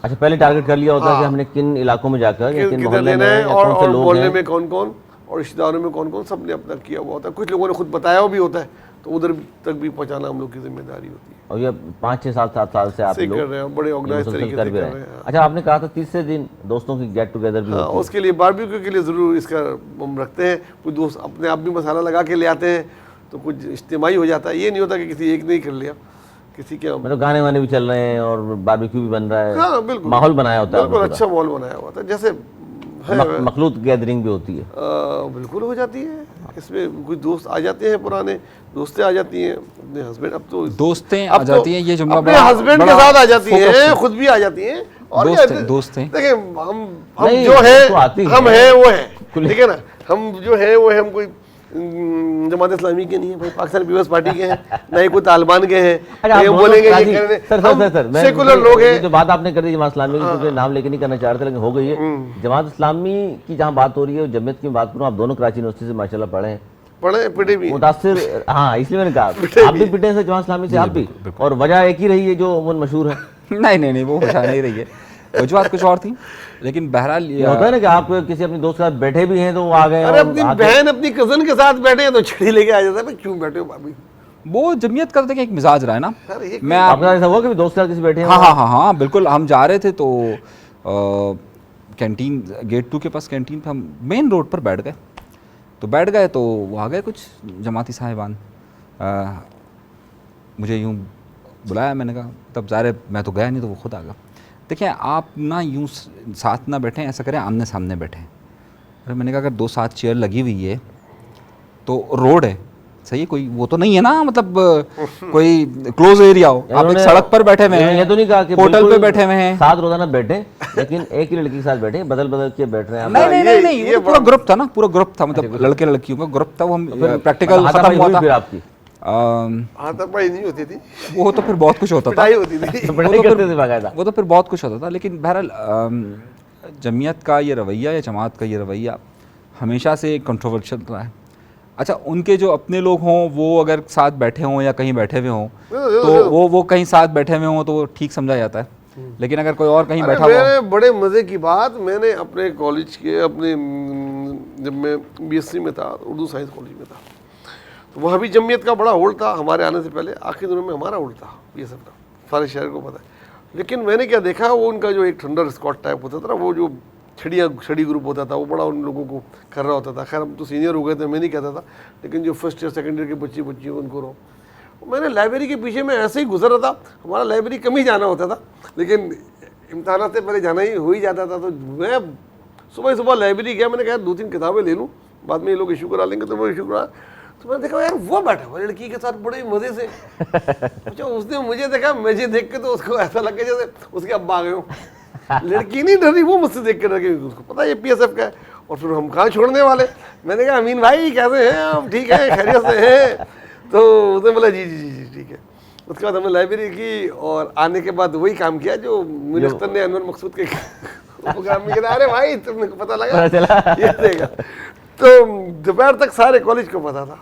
अच्छा, पहले टारगेट कर लिया होता है कि हमने किन इलाकों में जाकर या किन किधर मोहल्ले देना में है या और कौन से लोग मोहल्ले हैं। में कौन कौन और रिश्तेदारों में कौन कौन, सब ने अपना किया हुआ होता है। कुछ लोगों ने खुद बताया भी होता है, तो उधर तक भी पहुंचाना हम लोग की जिम्मेदारी होती है। और ये 5-6-7 साल से आप सही लोग कर रहे हैं, बड़े ऑर्गेनाइज मुसलसल तरीके कर से भी कर रहे रहे हैं। हैं। अच्छा, आपने कहा था तीसरे दिन दोस्तों की गेट टुगेदर भी हाँ, होती है। उसके लिए बारबेक्यू के लिए ज़रूर इसका हम रखते हैं। कुछ दोस्त अपने आप भी मसाला लगा के ले आते हैं, तो कुछ इज्तिमाई हो जाता है। ये नहीं होता कि किसी एक ने ही कर लिया, किसी के मतलब गाने वाने भी चल रहे हैं और बारबेक्यू भी बन रहा है। हाँ बिल्कुल, माहौल बनाया होता है बिल्कुल आपने अच्छा माहौल बनाया हुआ था। जैसे है मखलूत गैदरिंग भी होती है। बिल्कुल हो जाती है। इसमें कुछ दोस्त आ जाते हैं, पुराने दोस्तें आ जाती हैं, अपने हस्बैंड, अब तो दोस्तें अब आ तो जाती हैं, ये जुमला अपने बड़ा हस्बैंड के बड़ा साथ आ जाती focus हैं, है। खुद भी आ जाती हैं। और दोस्त हैं। देखिए हम नहीं, जो है तो आती हम हैं। हैं वो है, ठीक है ना। हम जो है वो है, हम कोई जमात इस्लामी के नहीं है भाई, पाकिस्तान पीपल्स पार्टी के हैं, ना ही कोई तालिबान के हैं। अच्छा, आप ये दोनों बोलेंगे ये राजी- कह रहे सर मैं सेकुलर लोग ये हैं। जो बात आपने कर दी जमात इस्लामी की, क्योंकि नाम लेके नहीं करना चाह रहे थे लेकिन हो गई है। जमात इस्लामी की जहाँ बात हो रही है, जमीयत की बात करूँ, आप दोनों कराची यूनिवर्सिटी से माशाल्लाह पढ़े हैं, पढ़े पिटे भी हैं। मुतासिर, हाँ इसलिए मैंने कहा आप भी पिटे से जमात इस्लामी से, आप भी, और वजह एक ही रही है जो वो मशहूर है। नहीं वो वजह नहीं रही है, वजूहत कुछ और थी। लेकिन बहरहाल ये होता है ना कि आप किसी अपने दोस्त के साथ बैठे भी हैं तो वो आ गए अरे और अपनी आके- बहन अपनी कजन के साथ बैठे हैं तो छड़ी लेके आ जाता है, भाई क्यों बैठे हो भाभी। वो जमीयत का देखिए एक मिजाज रहा है ना। अरे ये मैं आपके साथ ऐसा हुआ कि दोस्त के साथ किसी बैठे हैं? हाँ बिल्कुल। हम जा रहे थे तो कैंटीन गेट 2 के पास कैंटीन पे हम मेन रोड पर बैठ गए तो वो आ गए कुछ जमाती साहिबान, मुझे यूँ बुलाया, मैंने कहा, तब ज़ाहिर मैं तो गया नहीं, तो वो खुद आ गया। देखिए आप ना यूँ साथ ना बैठें, ऐसा करें आमने सामने बैठें। अरे मैंने कहा अगर 2 साथ चेयर लगी हुई है तो रोड है, सही है, कोई वो तो नहीं है ना, मतलब कोई क्लोज एरिया हो। आप एक इन्होंने- सड़क पर बैठे हुए इन्होंने ये तो नहीं कहा कि होटल पे बिल्कुल बैठे हुए हैं। साथ रोजाना बैठे, लेकिन एक ही लड़की के साथ बैठे, बदल बदल के बैठ रहे हैं आप। नहीं, वो तो पूरा ग्रुप था ना, पूरा ग्रुप था, मतलब लड़के लड़कियों का ग्रुप था। वो हम प्रैक्टिकल खत्म हाथापाई हुआ हुई था। फिर आपकी? हाथापाई नहीं होती थी, वो तो फिर बहुत कुछ होता था, पिटाई होती थी। पिटाई करते थे बाकायदा। वो तो फिर बहुत कुछ होता था। लेकिन बहरहाल जमीयत का ये रवैया या जमात का ये रवैया हमेशा से कंट्रोवर्शियल रहा है। अच्छा, उनके जो अपने लोग हों वो अगर साथ बैठे हों या कहीं बैठे हुए हों तो वो कहीं साथ बैठे हुए हों तो वो ठीक समझा जाता है। लेकिन अगर कोई और कहीं बैठा हुआ मेरे बड़े मज़े की बात, मैंने अपने कॉलेज के अपने जब मैं BSc में था, उर्दू साइंस कॉलेज में था, तो वहाँ भी जमीयत का बड़ा होल्ड था हमारे आने से पहले। आखिरी दिनों में हमारा होल्ड था BSF का, सारे शहर को पता है। लेकिन मैंने क्या देखा, वो उनका जो एक थंडर स्क्वाड टाइप होता था ना, वो जो छड़ी ग्रुप होता था, वो बड़ा उन लोगों को कर रहा होता था। खैर हम तो सीनियर हो गए थे, मैं नहीं कहता था, लेकिन जो फर्स्ट ईयर सेकेंड ईयर के बच्चे उनको रहो। मैंने लाइब्रेरी के पीछे में ऐसे ही गुजर रहा था, हमारा लाइब्रेरी कम ही जाना होता था, लेकिन इम्तहान से पहले जाना ही हो ही जाता था। तो मैं सुबह लाइब्रेरी गया, मैंने कहा 2-3 किताबें ले लूँ, बाद में ये लोग इशू करा लेंगे, तो वो इशू करा। तो मैंने देखा यार वो बैठा हुआ लड़की के साथ बड़े मज़े से। अच्छा, उसने मुझे देखा, मुझे देख के तो उसको ऐसा लग गया जैसे उसके अब्बा आ गए हो। लड़की नहीं डर रही, वो मुझसे देख के डर गई, उसको पता है ये PSF का है। और फिर हम कहाँ छोड़ने वाले। मैंने कहा अमीन भाई कैसे हैं आप, ठीक है, खैरियत से हैं? तो उसने बोला जी ठीक है। उसके बाद हमने लाइब्रेरी की और आने के बाद वही काम किया जो मिनिस्टर ने अनवर मकसूद के प्रोग्राम में किया। अरे भाई तुमने को पता लगा ये देगा। तो दोपहर तक सारे कॉलेज को पता था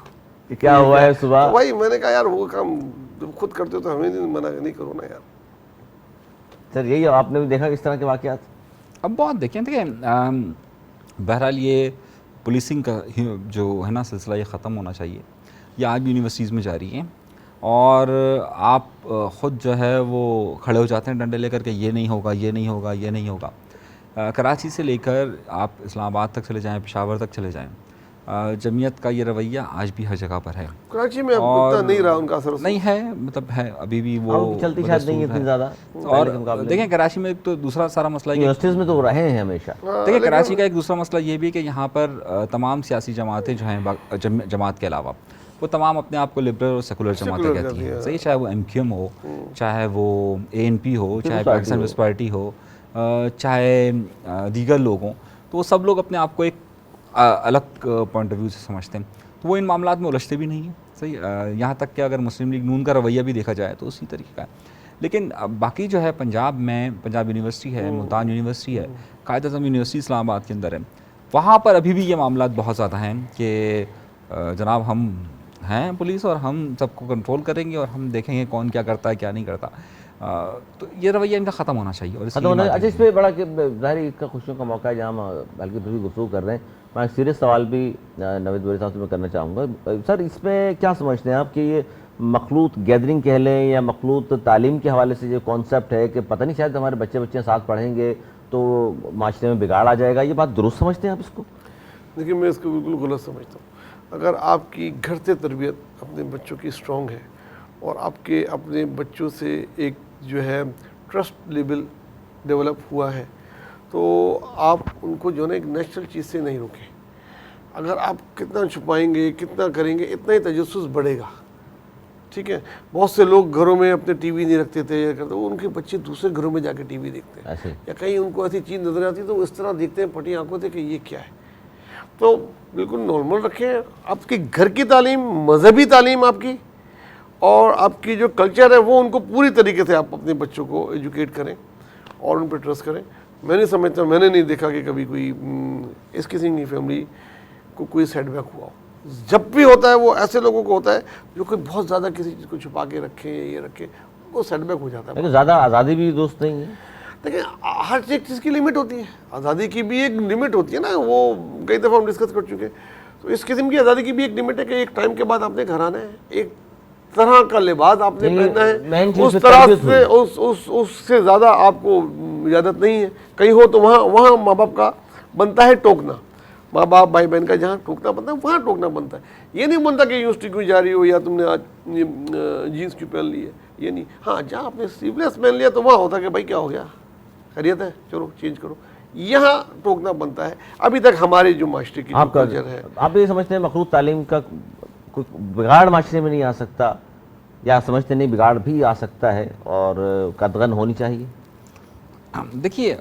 कि क्या हुआ है सुबह। तो भाई मैंने कहा यार वो काम जब खुद करते हो तो हमें नहीं मना नहीं करो ना यार। सर यही आपने भी देखा इस तरह के वाकयात? अब बहुत देखें, देखिए बहरहाल ये पुलिसिंग का जो है ना सिलसिला, ये ख़त्म होना चाहिए। ये आज भी यूनिवर्सिटीज़ में जारी है और आप ख़ुद जो है वो खड़े हो जाते हैं डंडे लेकर के, ये नहीं होगा, ये नहीं होगा, ये नहीं होगा। कराची से लेकर आप इस्लामाबाद तक चले जाएं, पेशावर तक चले जाएं, जमीयत का ये रवैया आज भी हर जगह पर है। कराची में अब इतना नहीं रहा उनका असर। नहीं है, मतलब है अभी भी वो चलती शायद नहीं है इतनी ज़्यादा। और देखें कराची में एक तो दूसरा सारा मसला है कि यूनिवर्सिटीज़ में तो रहे हैं हमेशा। देखिए कराची का एक दूसरा मसला ये भी है कि यहाँ पर तमाम सियासी जमातें जो हैं जमात के अलावा वो तमाम अपने आप को लिबरल और सेकुलर जमातें कहती हैं, सही, चाहे वो MQM हो, चाहे वो ANP हो, चाहे पाकिस्तान पीपल्स पार्टी हो, चाहे दीगर लोग हों, तो वो सब लोग अपने आप को एक अलग पॉइंट ऑफ व्यू से समझते हैं, तो वो इन मामलात में उलझते भी नहीं हैं, सही। यहाँ तक कि अगर मुस्लिम लीग नून का रवैया भी देखा जाए तो उसी तरीके का है। लेकिन बाकी जो है पंजाब में, पंजाब यूनिवर्सिटी है, मुल्तान यूनिवर्सिटी है, कायद आज़म यूनिवर्सिटी इस्लामाबाद के अंदर है, वहाँ पर अभी भी ये मामलात बहुत ज़्यादा हैं कि जनाब हम हैं पुलिस और हम सबको कंट्रोल करेंगे और हम देखेंगे कौन क्या करता है क्या नहीं करता। तो ये रवैया इनका ख़त्म होना चाहिए। और अच्छा, इस पर बड़ा ज़ाहिर इसका खुशियों का मौका है जहाँ हम बल्कि भी गुफ्तगू कर रहे हैं। मैं एक सीरियस सवाल भी नवीद बुरी साहब से मैं करना चाहूँगा। सर, इसमें क्या समझते हैं आप कि ये मखलूत गैदरिंग कह लें या मखलूत तालीम के हवाले से जो कॉन्सेप्ट है कि पता नहीं शायद हमारे बच्चे साथ पढ़ेंगे तो माशरे में बिगाड़ आ जाएगा, ये बात दुरुस्त समझते हैं आप इसको? देखिए, मैं इसको बिल्कुल गलत समझता हूँ। अगर आपकी घर से तरबियत अपने बच्चों की स्ट्रॉन्ग है और आपके अपने बच्चों से एक जो है ट्रस्ट लेवल डेवलप हुआ है तो आप उनको जो है ना एक नेचुरल चीज़ से नहीं रोकें। अगर आप कितना छुपाएंगे, कितना करेंगे, इतना ही तजस्सुस बढ़ेगा, ठीक है। बहुत से लोग घरों में अपने टीवी नहीं रखते थे या करते, वो उनके बच्चे दूसरे घरों में जाके टीवी देखते हैं या कहीं उनको ऐसी चीज़ नज़र आती है तो वो इस तरह देखते हैं फटी आंखों से कि ये क्या है। तो बिल्कुल नॉर्मल रखें। आपके घर की तालीम, मजहबी तालीम आपकी और आपकी जो कल्चर है वो उनको पूरी तरीके से आप अपने बच्चों को एजुकेट करें और उन पर ट्रस्ट करें। मैं नहीं समझता, मैंने नहीं देखा कि कभी कोई इस किसी की फैमिली को कोई सेटबैक हुआ हो। जब भी होता है वो ऐसे लोगों को होता है जो कोई बहुत ज़्यादा किसी चीज़ को छुपा के रखें, ये रखें, वो सेटबैक हो जाता है। लेकिन ज़्यादा आज़ादी भी दोस्त नहीं है। देखिए, हर चीज़ की लिमिट होती है, आज़ादी की भी एक लिमिट होती है ना, वो कई दफ़ा हम डिस्कस कर चुके हैं। तो इस किस्म की आज़ादी की भी एक लिमिट है कि एक टाइम के बाद आपने घर आना है, एक तरह का लिबास आपने पहनना है, उस तरह से उससे ज़्यादा आपको इजाज़त नहीं है। कहीं हो तो वहाँ माँ बाप का बनता है टोकना, माँ बाप भाई बहन का जहाँ टोकना बनता है वहाँ टोकना बनता है। ये नहीं बनता कि यूनिवर्सिटी क्यों जा रही हो या तुमने आज जीन्स क्यों पहन ली है, ये नहीं। हाँ, जहाँ आपने स्लीवलेस पहन लिया तो वहाँ होता है कि भाई क्या हो गया, खैरियत है, चलो चेंज करो, यहाँ टोकना बनता है। अभी तक हमारे जो मास्टर की कल्चर है। आप ये समझते हैं मखलूत तालीम का कोई बिगाड़ माशरे में नहीं आ सकता, या समझते नहीं बिगाड़ भी आ सकता है और कदगन होनी चाहिए? देखिए,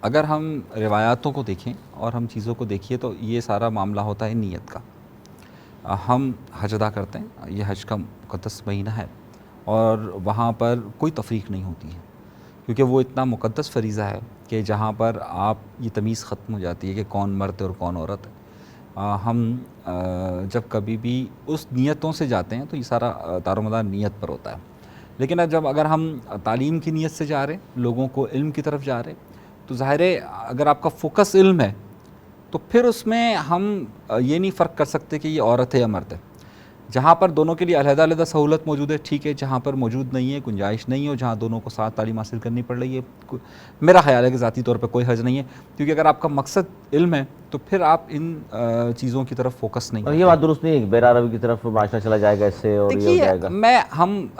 अगर हम रिवायातों को देखें और हम चीज़ों को देखिए तो ये सारा मामला होता है नीयत का। हम हज अदा करते हैं, ये हज का मुक़द्दस महीना है और वहाँ पर कोई तफरीक नहीं होती है क्योंकि वो इतना मुक़द्दस फ़रीज़ा है कि जहाँ पर आप ये तमीज़ ख़त्म हो जाती है कि कौन मर्द है और कौन औरत है। हम जब कभी भी उस नीयतों से जाते हैं तो ये सारा दारोमदार नीयत पर होता है। लेकिन जब अगर हम तालीम की नीयत से जा रहे हैं, लोगों को इल्म की तरफ जा रहे हैं, तो ज़ाहिर है अगर आपका फ़ोकस इल्म है तो फिर उसमें हम ये नहीं फ़र्क कर सकते कि ये औरत है या मर्द है। जहाँ पर दोनों के लिए अलग-अलग सहूलत मौजूद है ठीक है, जहाँ पर मौजूद नहीं है, गुंजाइश नहीं है और जहाँ दोनों को साथ तालीम हासिल करनी पड़ रही है, मेरा ख्याल है कि ज़ाती तौर पे कोई हर्ज नहीं है। क्योंकि अगर आपका मकसद इल्म है तो फिर आप इन चीज़ों की तरफ फोकस नहीं। और ये बात दुरुस्त नहीं है बेरारवी की तरफ माशरा चला जाएगा इससे और ये हो जाएगा। हम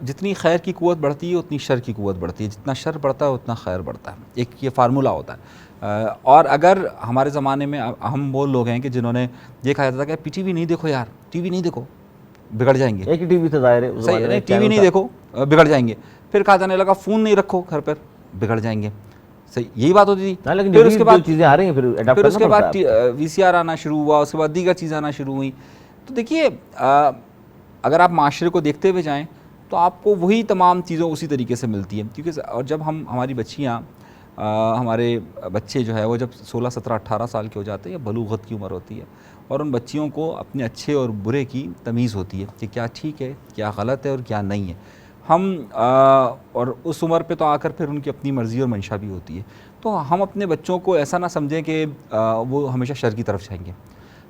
जितनी खैर की कुव्वत बढ़ती है उतनी शर की कुव्वत बढ़ती है, जितना शर बढ़ता है उतना खैर बढ़ता है, एक ये फार्मूला होता है। और अगर हमारे ज़माने में हम वो लोग हैं कि जिन्होंने ये कहा जाता था कि PTV नहीं देखो यार, TV नहीं देखो बिगड़ जाएंगे, एक ही टीवी से दायरे सही नहीं, TV नहीं देखो बिगड़ जाएंगे। फिर कहा जाने लगा फ़ोन नहीं रखो घर पर, बिगड़ जाएंगे, सही यही बात होती थी। लेकिन फिर उसके बाद चीज़ें आ रही हैं, फिर उसके बाद VCR आना शुरू हुआ, उसके बाद दीगर चीज़ें आना शुरू हुई। तो देखिए, अगर आप माशरे को देखते हुए जाएँ तो आपको वही तमाम चीज़ें उसी तरीके से मिलती हैं। क्योंकि और जब हमारी बच्चियाँ हमारे बच्चे जो है वो जब 16, 17, 18 साल के हो जाते हैं या बलूगत की उम्र होती है और उन बच्चियों को अपने अच्छे और बुरे की तमीज़ होती है कि क्या ठीक है, क्या गलत है और क्या नहीं है। और उस उम्र पे तो आकर फिर उनकी अपनी मर्ज़ी और मंशा भी होती है। तो हम अपने बच्चों को ऐसा ना समझें कि वो हमेशा शर की तरफ जाएंगे।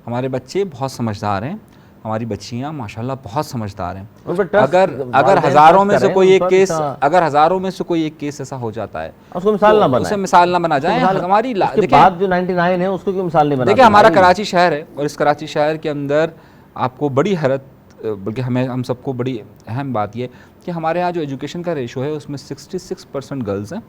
हमारे बच्चे बहुत समझदार हैं, हमारी बच्चियां माशाल्लाह बहुत समझदार हैं। उन पर trust अगर वालिदैन हज़ारों में trust से करें कोई उन एक पर, केस हाँ। अगर हज़ारों में से कोई एक केस ऐसा हो जाता है उसको मिसाल ना तो बनाए, उसे मिसाल ना बना जाए। हमारी उसके देखिए बाद जो 99 है उसको क्यों मिसाल नहीं बनाते? देखिए हमारा भाई? कराची शहर है और इस कराची शहर के अंदर आपको बड़ी हैरत, बल्कि हम सबको बड़ी अहम बात ये कि हमारे यहाँ जो एजुकेशन का रेशो है उसमें 66% गर्ल्स हैं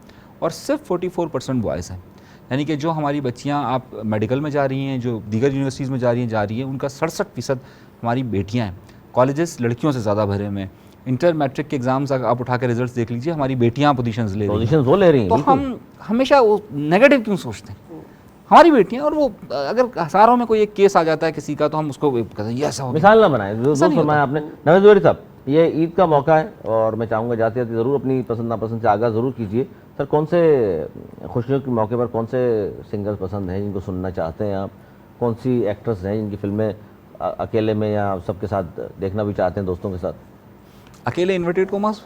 और सिर्फ 44% बॉयज़ हैं। यानी कि जो हमारी बच्चियाँ आप मेडिकल में जा रही हैं, जो दीगर यूनिवर्सिटीज़ में जा रही हैं, उनका 67% हमारी बेटियाँ हैं। कॉलेजेस लड़कियों से ज़्यादा भरे हुए हैं। इंटर मैट्रिक के एग्ज़ाम्स आप उठा के रिजल्ट्स देख लीजिए, हमारी बेटियाँ पोजीशंस ले रही हैं। पोजीशंस वो ले रही हैं, तो बिल्कुल। हम हमेशा वो नेगेटिव क्यों सोचते हैं? हमारी बेटियाँ, और वो अगर हज़ारों में कोई एक केस आ जाता है किसी का तो हम उसको कहते हैं ये ऐसा हो गया। मिसाल ना बनाए। जो ऐसा नहीं फरमाया आपने नवेद जोहरी साहब, ये ईद का मौका है और मैं चाहूँगा जाते जाते ज़रूर अपनी पसंद नापसंद से आगाह ज़रूर कीजिए। सर, कौन से खुशियों के मौके पर कौन से सिंगर्स पसंद हैं जिनको सुनना चाहते हैं आप? कौन सी एक्ट्रेस हैं जिनकी फिल्में अकेले में या सबके साथ देखना भी चाहते हैं, दोस्तों के साथ? अकेले इन्वर्टेड कोमास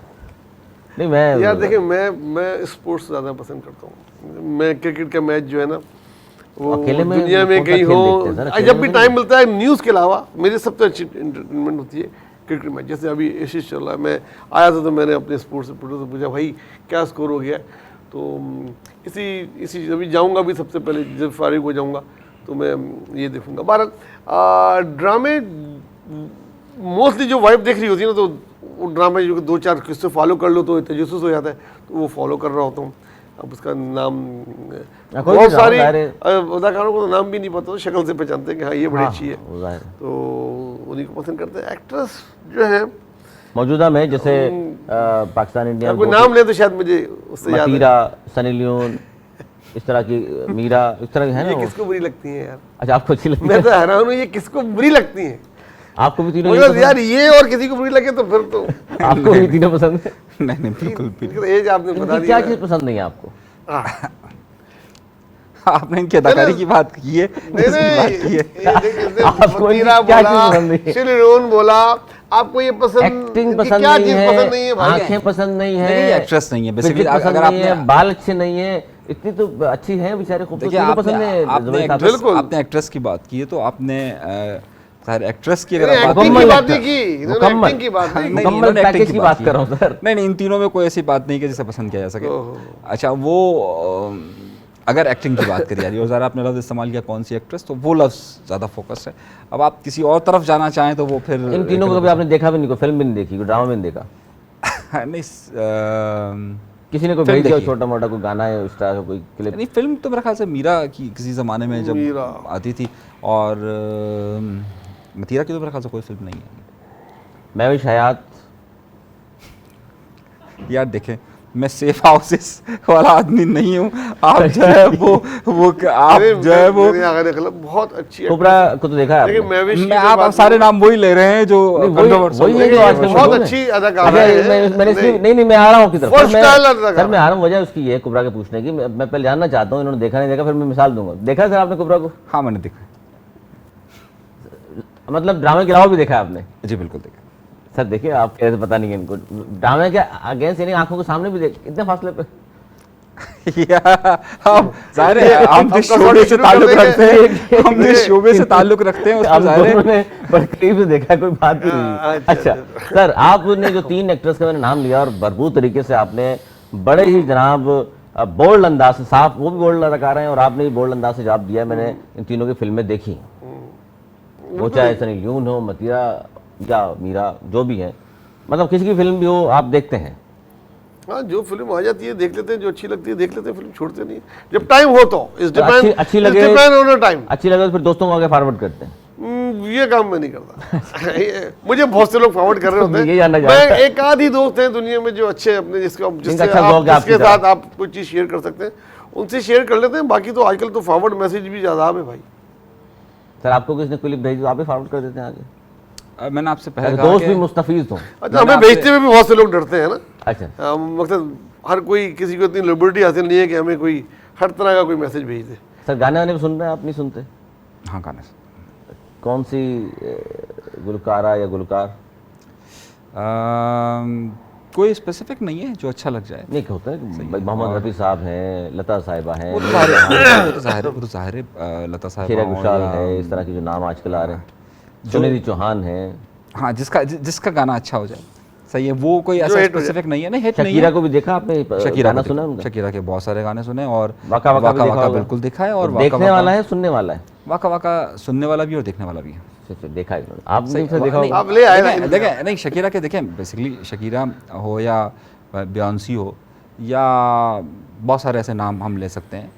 नहीं, मैं यार देखिए, मैं स्पोर्ट्स ज़्यादा पसंद करता हूँ। मैं क्रिकेट का मैच जो है ना, वो अकेले में दुनिया में कौन सा कहीं खेल हो, देखते हैं सर? अकेले जब भी में टाइम मिलता है न्यूज़ के अलावा मेरी सबसे अच्छी एंटरटेनमेंट होती है क्रिकेट मैच। जैसे अभी एशियस चल रहा है, मैं आया था तो मैंने अपने स्पोर्ट्स रिपोर्टर से पूछा भाई क्या स्कोर हो गया, तो इसी अभी जाऊँगा, अभी सबसे पहले जब फारिग हो जाऊँगा तो मैं ये देखूँगा। भारत ड्रामे मोस्टली जो वाइफ देख रही होती है ना, तो वो ड्रामे जो 2-4 किस्से फॉलो कर लो तो तजस्सुस हो जाता है, तो वो फॉलो कर रहा होता हूँ। अब उसका नाम कोई बहुत भी सारी नाम, दायरे- अदाकारों को तो नाम भी नहीं पता, तो शक्ल से पहचानते हैं कि हाँ ये बड़ी हाँ, अच्छी है, वो जाहिर है। तो उन्हीं को पसंद करते हैं। एक्ट्रेस जो है मौजूदा में जैसे पाकिस्तान इंडिया कोई नाम ले तो शायद मुझे उससे याद है। मतीरा, सनी लियोन, इस तरह की मीरा, इस तरह की है ना ये वो? किसको बुरी लगती है यार? अच्छा, आपको अच्छी लगती मैं है? तो हैरान हूँ, ये किसको बुरी लगती है? आपको भी तीनों मगर यार ये और किसी को बुरी लगे तो फिर तो आपको भी तीनों पसंद है? नहीं बिल्कुल एज आपने बता इनकी क्या दिया। चीज़ पसंद नहीं है आपको? आपने इनकी अदाकारी की बात की है, नहीं इसकी बात की है। आपको इनकी मतीरा क्या चीज़ बोला, पसंद नहीं है? शिलिरोन बोला, आपको ये पसंद, एक्टिंग इनकी पसंद क्या नहीं चीज पसंद नहीं है है, भाई? आंखें पसंद नहीं नहीं, है, ये एक्ट्रेस नहीं है बेसिकली। फिजिक पसंद अगर नहीं है, आपने बाल अच्छे नहीं है, इतनी तो अच्छी है बेचारे, खूबसूरत, देखिए तीनों पसंद है जुबैर साहब। बिल्कुल। आपने एक्ट्रेस की बात की है तो आपने एक्ट्रेस की अगर नहीं, आप बात एक्टिंग की मुकम्मल बात नहीं एक्टर, की, इन्होंने मुकम्मल। एक्टिंग की बात नहीं की। नहीं, मुकम्मल इन्होंने पैकेज acting की बात कर रहा हूँ सर। नहीं, इन तीनों में कोई ऐसी बात नहीं कि जिसे पसंद किया जा सके। अच्छा, वो अगर एक्टिंग की बात करी जा रही है और ज़रा आपने लफ्ज़ इस्तेमाल किया कौन सी एक्ट्रेस, तो वो लफ्ज़ ज़्यादा फोकस है। अब आप किसी और तरफ जाना चाहें तो वो फिर इन तीनों को कभी आपने देखा भी नहीं, कोई फिल्म भी नहीं देखी, कोई ड्रामा भी नहीं देखा? नहीं, किसी ने कोई फिल्म भेज दिया देखी। छोटा मोटा कोई गाना है उस तरह का, कोई क्लिप? नहीं, फिल्म तो मेरे ख्याल से मीरा की किसी ज़माने में जब मीरा। आती थी, और मतीरा की तो मेरे ख्याल से कोई फिल्म नहीं है। महविश हयात, यार देखें, मैं सेफ हाउसेस वाला आदमी नहीं हूँ। आप जो है वो आप जो है वो बहुत अच्छी कोबरा को तो देखा है लेकिन आपने? महविश की मैं जो आप बात सारे नाम वही ले रहे हैं जो नहीं, वही है जो आजकल बहुत मशहूर है। अच्छी अदाकारा अच्छा, है। मैंने इसलिए नहीं, मैं आ रहा हूँ की तरफ। First सर, style मैं अदाकारा। सर मैं आ रहा हूँ, वजह उसकी है कुबरा के पूछने की। मैं पहले जानना चाहता हूँ, इन्होंने देखा नहीं देखा, फिर मैं मिसाल दूंगा। देखा सर आपने कुबरा को? हाँ, मैंने देखा। मतलब ड्रामे के अलावा भी देखा है आपने? जी बिल्कुल देखा। सर देखिए, आप कैसे पता नहीं है इनको, ड्रामे के अगेंस्ट यानी आंखों के सामने भी देख, इतने फासले पे। हम जाहिर है हम जिस शोबे से ताल्लुक रखते हैं, हम जिस शोबे से ताल्लुक रखते हैं उसमें आप जाहिर दोनों है ने बड़े करीब से देखा, कोई बात ही नहीं। अच्छा सर, आपने जो 3 एक्ट्रेस का मैंने नाम लिया और भरपूर तरीके से आपने बड़े ही जनाब बोल्ड अंदाज से, साफ वो भी बोल्ड अदाकार हैं और आपने भी बोल्ड अंदाज से जवाब दिया। मैंने इन तीनों की फिल्में देखी, वो चाहे सनी लियोन हो, मतीरा या मीरा, जो भी है, मतलब किसी की फिल्म भी हो आप देखते हैं? हाँ, जो फिल्म आ जाती है देख लेते हैं, जो अच्छी लगती है देख लेते हैं, फिल्म छोड़ते नहीं जब टाइम हो तो। अच्छी लगे टाइम अच्छी लगे तो फिर दोस्तों को आगे फॉरवर्ड करते हैं? ये काम मैं नहीं करता। मुझे बहुत से लोग फॉरवर्ड कर रहे होते ये जानना हैं। चाहता मैं एक आध ही दोस्त हैं दुनिया में जो अच्छे अपने जिसके अच्छा ज़ौक़ है आपकी जिसके तरह। साथ आप कोई चीज़ शेयर कर सकते हैं, उनसे शेयर कर लेते हैं। बाकी तो आजकल तो फॉरवर्ड मैसेज भी ज़्यादा है भाई। सर आपको किसने क्लिप भेजी तो आप ही फॉरवर्ड कर देते हैं आगे? मैंने आपसे पहले अगर कहा दोस्त कि भी मुस्तफीज हो। अच्छा, हमें भेजते हुए भी बहुत से लोग डरते हैं ना। अच्छा, मकसद हर कोई किसी को इतनी लिबर्टी हासिल नहीं है कि हमें कोई हर तरह का कोई मैसेज भेज दे। सर गाने वाने भी सुन रहे हैं आप, नहीं सुनते? हाँ, गाने से कौन सी गुलकारा या गुलकार? कोई स्पेसिफिक नहीं है जो अच्छा लग जाए। नहीं होता है कि भाई मोहम्मद रफ़ी साहब हैं, लता साहिबा हैं, वो तो ज़ाहिर है लता साहिबा शेरा हों घोषाल या- है, इस तरह के जो नाम आजकल आ रहे हैं। सुनिधि चौहान है, हाँ जिसका गाना अच्छा हो जाए, सही है, वो कोई जो ऐसा hit हो जाए। स्पेसिफिक नहीं है, नहीं हिट नहीं शकीरा है। को भी देखा आपने? शकीरा गाना को सुना उनका? शकीरा के बहुत सारे गाने सुने, और वाका वाका भी देखा होगा। बिल्कुल देखा है, और तो देखने वाला है, सुनने वाला है? वाका वाका सुनने वाला भी और देखने वाला भी है। अच्छा, देखा है आपने? सही, उसे देखा नहीं, होगा? आप ले आए ना देखें- इनका। देखें, नहीं शकीरा के देखें, बेसिकली शकीरा हो या बियॉन्सी हो या बहुत सारे ऐसे नाम हम ले सकते हैं,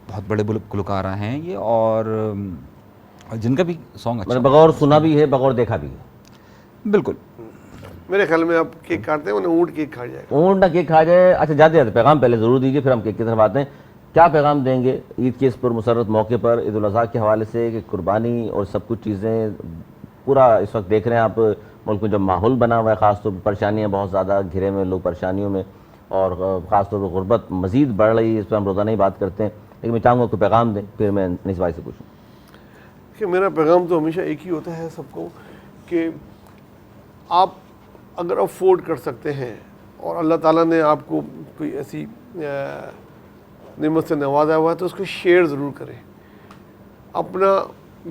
बहुत बड़े गुलकार हैं ये, और जिनका भी सॉन्ग अच्छा मैंने बगौर सुना भी है, बगौर देखा भी है। बिल्कुल। मेरे ख्याल में आप केक काटते हैं, उन्हें ऊँट केक खा जाएगा। ऊँट ना केक खा जाए। अच्छा, जाते जाते पैगाम पहले ज़रूर दीजिए, फिर हम केक की तरफ आते हैं। क्या पैगाम देंगे ईद के इस पुरमसरत मौके पर, ईद उल अज़हा के हवाले से, कि कुर्बानी और सब कुछ चीज़ें पूरा इस वक्त देख रहे हैं आप, मुल्क में जो माहौल बना हुआ है, ख़ासतौर पर परेशानियाँ बहुत ज़्यादा घिरे में, लोग परेशानियों में, और ख़ासतौर पर गुर्बत मज़ीद बढ़ रही है, इस पर हम रोज़ाना ही बात करते हैं, लेकिन मैं चाहूँगा कोई पैगाम दें, फिर मैं निस भाई से पूछूँ। कि मेरा पैगाम तो हमेशा एक ही होता है सबको, कि आप अगर अफोर्ड कर सकते हैं और अल्लाह ताला ने आपको कोई ऐसी नेमत से नवाजा हुआ है, तो उसको शेयर ज़रूर करें अपना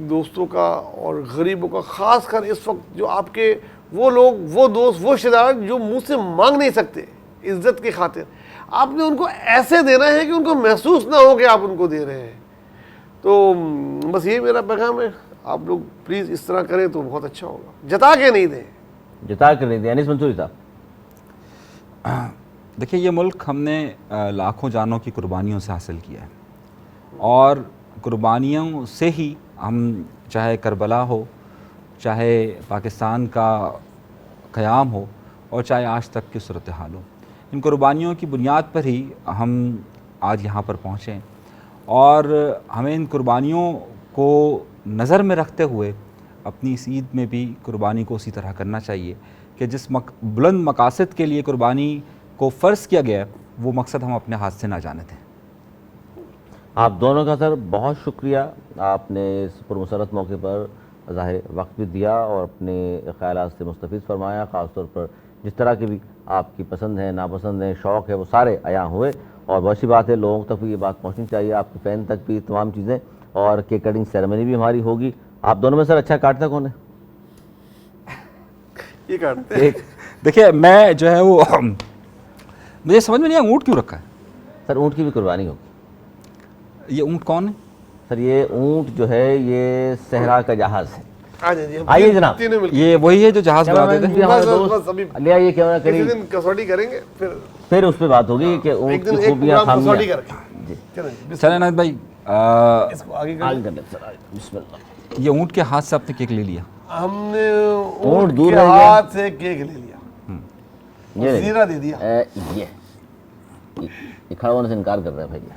दोस्तों का और गरीबों का, ख़ास कर इस वक्त जो आपके वो लोग, वो दोस्त, वो रिश्तेदार जो मुँह से मांग नहीं सकते इज़्ज़त की खातिर, आपने उनको ऐसे देना है कि उनको महसूस ना हो कि आप उनको दे रहे हैं। तो बस यही मेरा पैगाम है, आप लोग प्लीज़ इस तरह करें तो बहुत अच्छा होगा, जता के नहीं दें। जता कर नहीं दिया। अनीस मंसूरी साहब, देखिए ये मुल्क हमने लाखों जानों की कुर्बानियों से हासिल किया है, और कुर्बानियों से ही हम, चाहे करबला हो, चाहे पाकिस्तान का क़याम हो, और चाहे आज तक की सूरत हाल हो, इन कुर्बानियों की बुनियाद पर ही हम आज यहाँ पर पहुँचे हैं। और हमें इन कुर्बानियों को नज़र में रखते हुए अपनी इस ईद में भी कुर्बानी को उसी तरह करना चाहिए कि जिस बुलंद मकासद के लिए कुर्बानी को फ़र्ज़ किया गया है, वो मकसद हम अपने हाथ से ना जाने दें। आप दोनों का सर बहुत शुक्रिया, आपने इस पुरमसरत मौके पर ज़ाहिर वक्त भी दिया और अपने ख़यालात से मुस्तफ़ीज़ फरमाया। ख़ास तौर पर जिस तरह की भी आपकी पसंद है, नापसंद है, शौक़ है, वो सारे अयां हुए, और बहुत सी बात है, लोगों तक भी ये बात पहुँचनी चाहिए, आपके फ़ैन तक भी तमाम चीज़ें, और केक कटिंग सेरेमनी भी हमारी होगी। आप दोनों में सर अच्छा काटता कौन है? ये काटते हैं। देखिए मैं जो है वो मुझे समझ में नहीं आया ऊँट क्यों रखा है। सर ऊँट की भी कुर्बानी होगी। ये ऊँट कौन है? सर ये ऊँट जो है ये सहरा का जहाज़ है। आ जाइए, हम आइए जनाब। तीनों मिलकर ये वही है जो जहाज़ बनाते कैमरामैन थे? भी हमारे बस, दोस्त बस, अभी ले आइए कैमरा किसी करीब, दिन कसौटी करेंगे, फिर उस पर बात होगी कि ऊँट एक दिन की एक खूबियाँ प्रोग्राम कसौटी खामियाँ। करके। जी, चलो जी, चले नाथ भाई, इसको आगे कर। आगे कर लेते सर, आगे, बिस्मिल्लाह। ये ऊँट के हाथ से आपने केक ले लिया। हमने ऊँट ऊँट दूर के रह गया। हाथ से केक ले लिया, ये नहीं। जीरा दे दिया। ये खड़ा होने से इनकार कर रहा है भैया,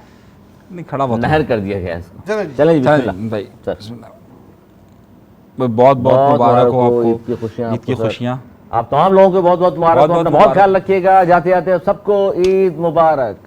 नहीं खड़ा बहुत नहर कर दिया गया इसको। चलो जी। चलें जी, चलें बिस्मिल्लाह। भाई, सर, बहुत बहुत मुबारक हो आपको, ईद की खुशियाँ, ईद की आपको सर। खुशियाँ। आप तमाम लोगों को बहुत बहुत मुबारक हो, बहुत अपना बहुत बहुत ख्याल रखिएगा, जाते जाते सबको ईद मुबारक।